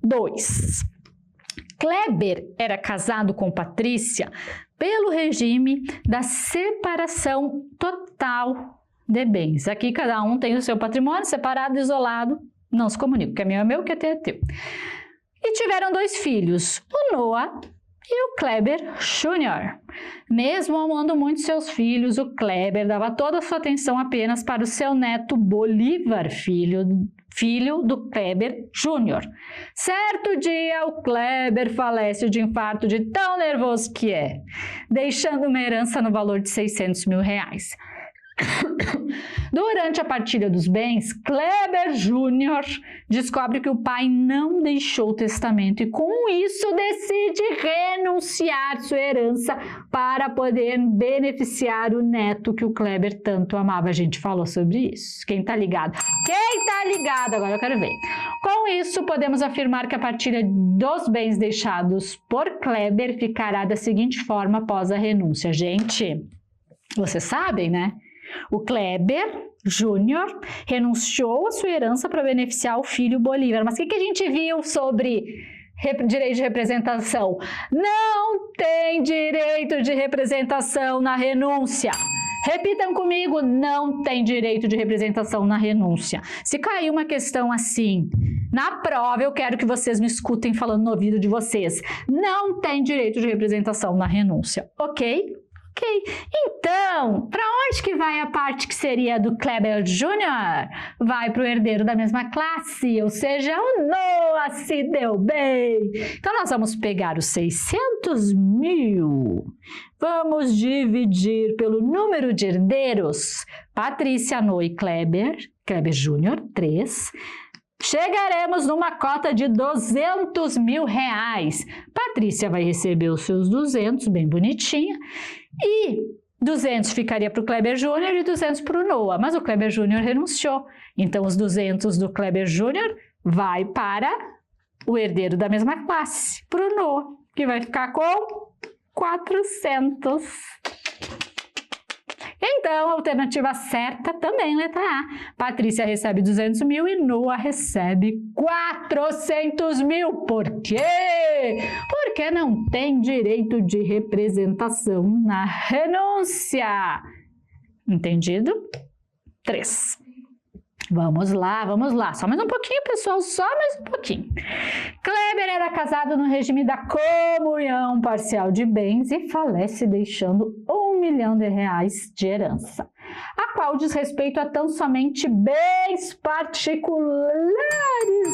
2. Kleber era casado com Patrícia pelo regime da separação total de bens. Aqui cada um tem o seu patrimônio separado, isolado, Não se comunica, o que é meu, o que é teu é teu. E tiveram 2 filhos, o Noah e o Kleber Jr. Mesmo amando muito seus filhos, o Kleber dava toda a sua atenção apenas para o seu neto Bolívar, filho do Kleber Jr. Certo dia, o Kleber falece de infarto de tão nervoso que é, deixando uma herança no valor de R$600 mil. Durante a partilha dos bens, Kleber Jr. descobre que o pai não deixou testamento e com isso decide renunciar sua herança para poder beneficiar o neto que o Kleber tanto amava. A gente falou sobre isso. Quem tá ligado? Quem tá ligado? Agora eu quero ver. Com isso, podemos afirmar que a partilha dos bens deixados por Kleber ficará da seguinte forma após a renúncia. Gente, vocês sabem, né? O Kleber Jr. renunciou à sua herança para beneficiar o filho Bolívar. Mas o que a gente viu sobre direito de representação? Não tem direito de representação na renúncia. Repitam comigo, não tem direito de representação na renúncia. Se cair uma questão assim na prova, eu quero que vocês me escutem falando no ouvido de vocês. Não tem direito de representação na renúncia, ok? Ok, então, para onde que vai a parte que seria do Kleber Jr.? Vai para o herdeiro da mesma classe, ou seja, o Noah se deu bem. Então, nós vamos pegar os 600 mil, vamos dividir pelo número de herdeiros, Patrícia, Noah e Kleber Jr., 3. Chegaremos numa cota de R$200 mil. Patrícia vai receber os seus 200, bem bonitinha, e 200 ficaria para o Kleber Jr. e 200 para o Noah, mas o Kleber Jr. renunciou. Então, os 200 do Kleber Jr. vai para o herdeiro da mesma classe, para o Noah, que vai ficar com 400. Então, a alternativa certa também, letra A. Patrícia recebe 200 mil e Noah recebe 400 mil. Por quê? Porque não tem direito de representação na renúncia. Entendido? 3. Vamos lá. Só mais um pouquinho, pessoal, só mais um pouquinho. Kleber era casado no regime da comunhão parcial de bens e falece deixando R$1 milhão de herança, a qual diz respeito a tão somente bens particulares,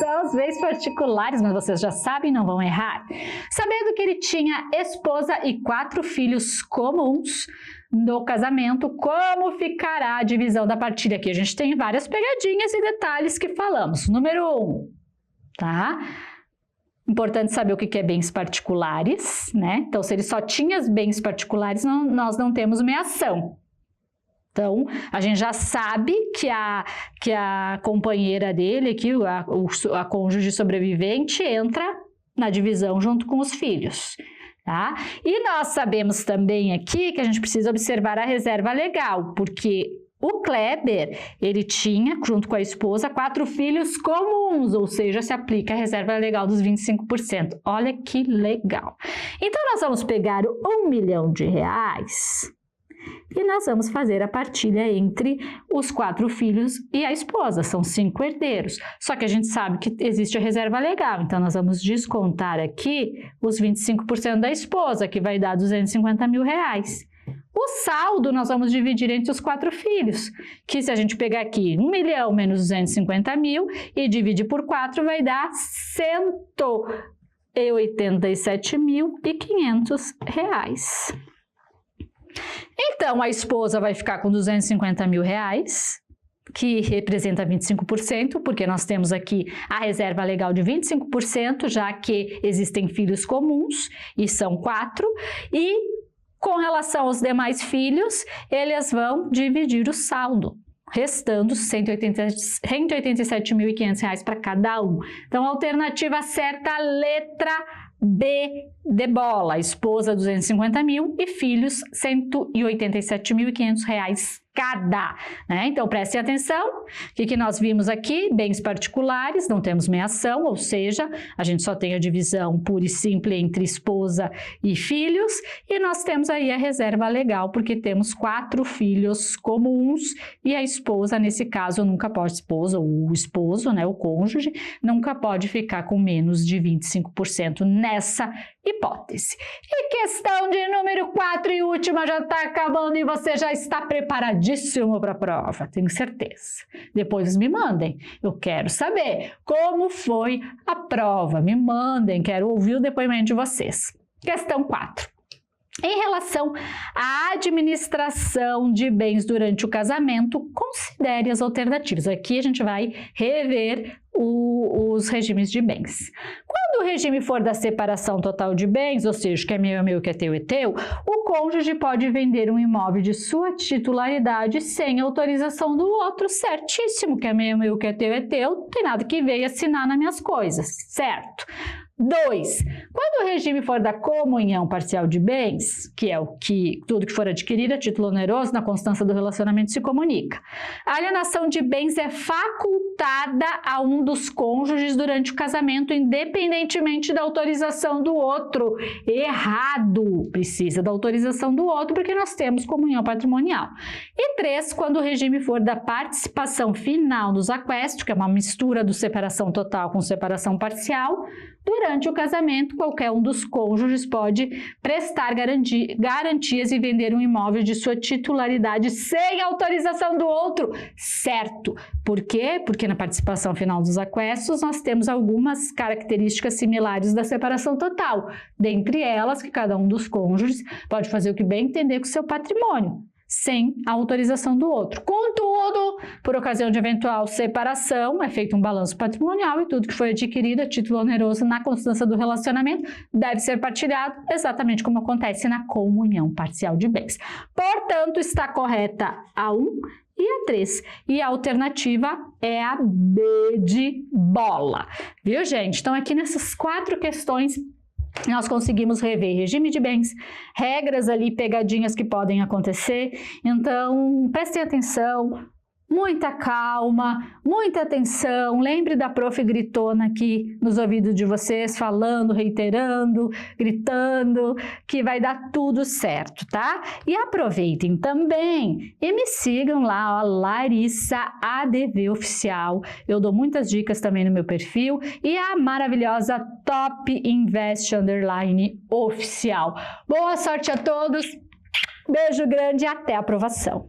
aos bens particulares, mas vocês já sabem, não vão errar. Sabendo que ele tinha esposa e 4 filhos comuns, no casamento, como ficará a divisão da partilha? Aqui a gente tem várias pegadinhas e detalhes que falamos. Número 1, tá? Importante saber o que é bens particulares, né? Então, se ele só tinha os bens particulares, nós não temos meação. Então, a gente já sabe que a companheira dele, aqui, a cônjuge sobrevivente, entra na divisão junto com os filhos. Tá? E nós sabemos também aqui que a gente precisa observar a reserva legal, porque o Kleber, ele tinha, junto com a esposa, 4 filhos comuns, ou seja, se aplica a reserva legal dos 25%. Olha que legal! Então, nós vamos pegar o R$1 milhão e nós vamos fazer a partilha entre os 4 filhos e a esposa. São 5 herdeiros. Só que a gente sabe que existe a reserva legal. Então, nós vamos descontar aqui os 25% da esposa, que vai dar R$250 mil. O saldo nós vamos dividir entre os 4 filhos, que se a gente pegar aqui 1 milhão menos 250 mil e dividir por 4, vai dar R$187.500. Então, a esposa vai ficar com R$250 mil, que representa 25%, porque nós temos aqui a reserva legal de 25%, já que existem filhos comuns, e são 4, e com relação aos demais filhos, eles vão dividir o saldo, restando R$187.500 para cada um. Então, a alternativa certa, letra B de bola, esposa 250 mil e filhos R$187.500 né? Então, prestem atenção. O que nós vimos aqui? Bens particulares, não temos meação, ou seja, a gente só tem a divisão pura e simples entre esposa e filhos, e nós temos aí a reserva legal, porque temos 4 filhos comuns, e a esposa, nesse caso, nunca pode, esposa ou o esposo, né, o cônjuge, nunca pode ficar com menos de 25% nessa hipótese. E questão de número 4 e última, já está acabando e você já está preparadíssimo para a prova, tenho certeza. Depois me mandem, eu quero saber como foi a prova, me mandem, quero ouvir o depoimento de vocês. Questão 4. Em relação à administração de bens durante o casamento, considere as alternativas. Aqui a gente vai rever os regimes de bens. Quando o regime for da separação total de bens, ou seja, que é meu, que é teu, o cônjuge pode vender um imóvel de sua titularidade sem autorização do outro, certíssimo, que é meu, que é teu, não tem nada que veio assinar nas minhas coisas, certo? 2. Quando o regime for da comunhão parcial de bens, que é o que tudo que for adquirido a título oneroso, na constância do relacionamento se comunica. A alienação de bens é facultada a um dos cônjuges durante o casamento, independentemente da autorização do outro. Errado! Precisa da autorização do outro, porque nós temos comunhão patrimonial. E 3. Quando o regime for da participação final dos aquestos, que é uma mistura do separação total com separação parcial, durante o casamento, qualquer um dos cônjuges pode prestar garantias e vender um imóvel de sua titularidade sem autorização do outro, certo? Por quê? Porque na participação final dos aquestos nós temos algumas características similares da separação total, dentre elas que cada um dos cônjuges pode fazer o que bem entender com o seu patrimônio, sem a autorização do outro. Contudo, por ocasião de eventual separação, é feito um balanço patrimonial e tudo que foi adquirido a título oneroso na constância do relacionamento deve ser partilhado, exatamente como acontece na comunhão parcial de bens. Portanto, está correta a 1 e a 3. E a alternativa é a B de bola. Viu, gente? Então, aqui nessas 4 questões, nós conseguimos rever regime de bens, regras ali, pegadinhas que podem acontecer. Então, prestem atenção, muita calma, muita atenção. Lembre da prof gritona aqui nos ouvidos de vocês, falando, reiterando, gritando, que vai dar tudo certo, tá? E aproveitem também e me sigam lá, ó, Larissa ADV Oficial. Eu dou muitas dicas também no meu perfil e a maravilhosa Top Invest _ Oficial. Boa sorte a todos, beijo grande e até a aprovação.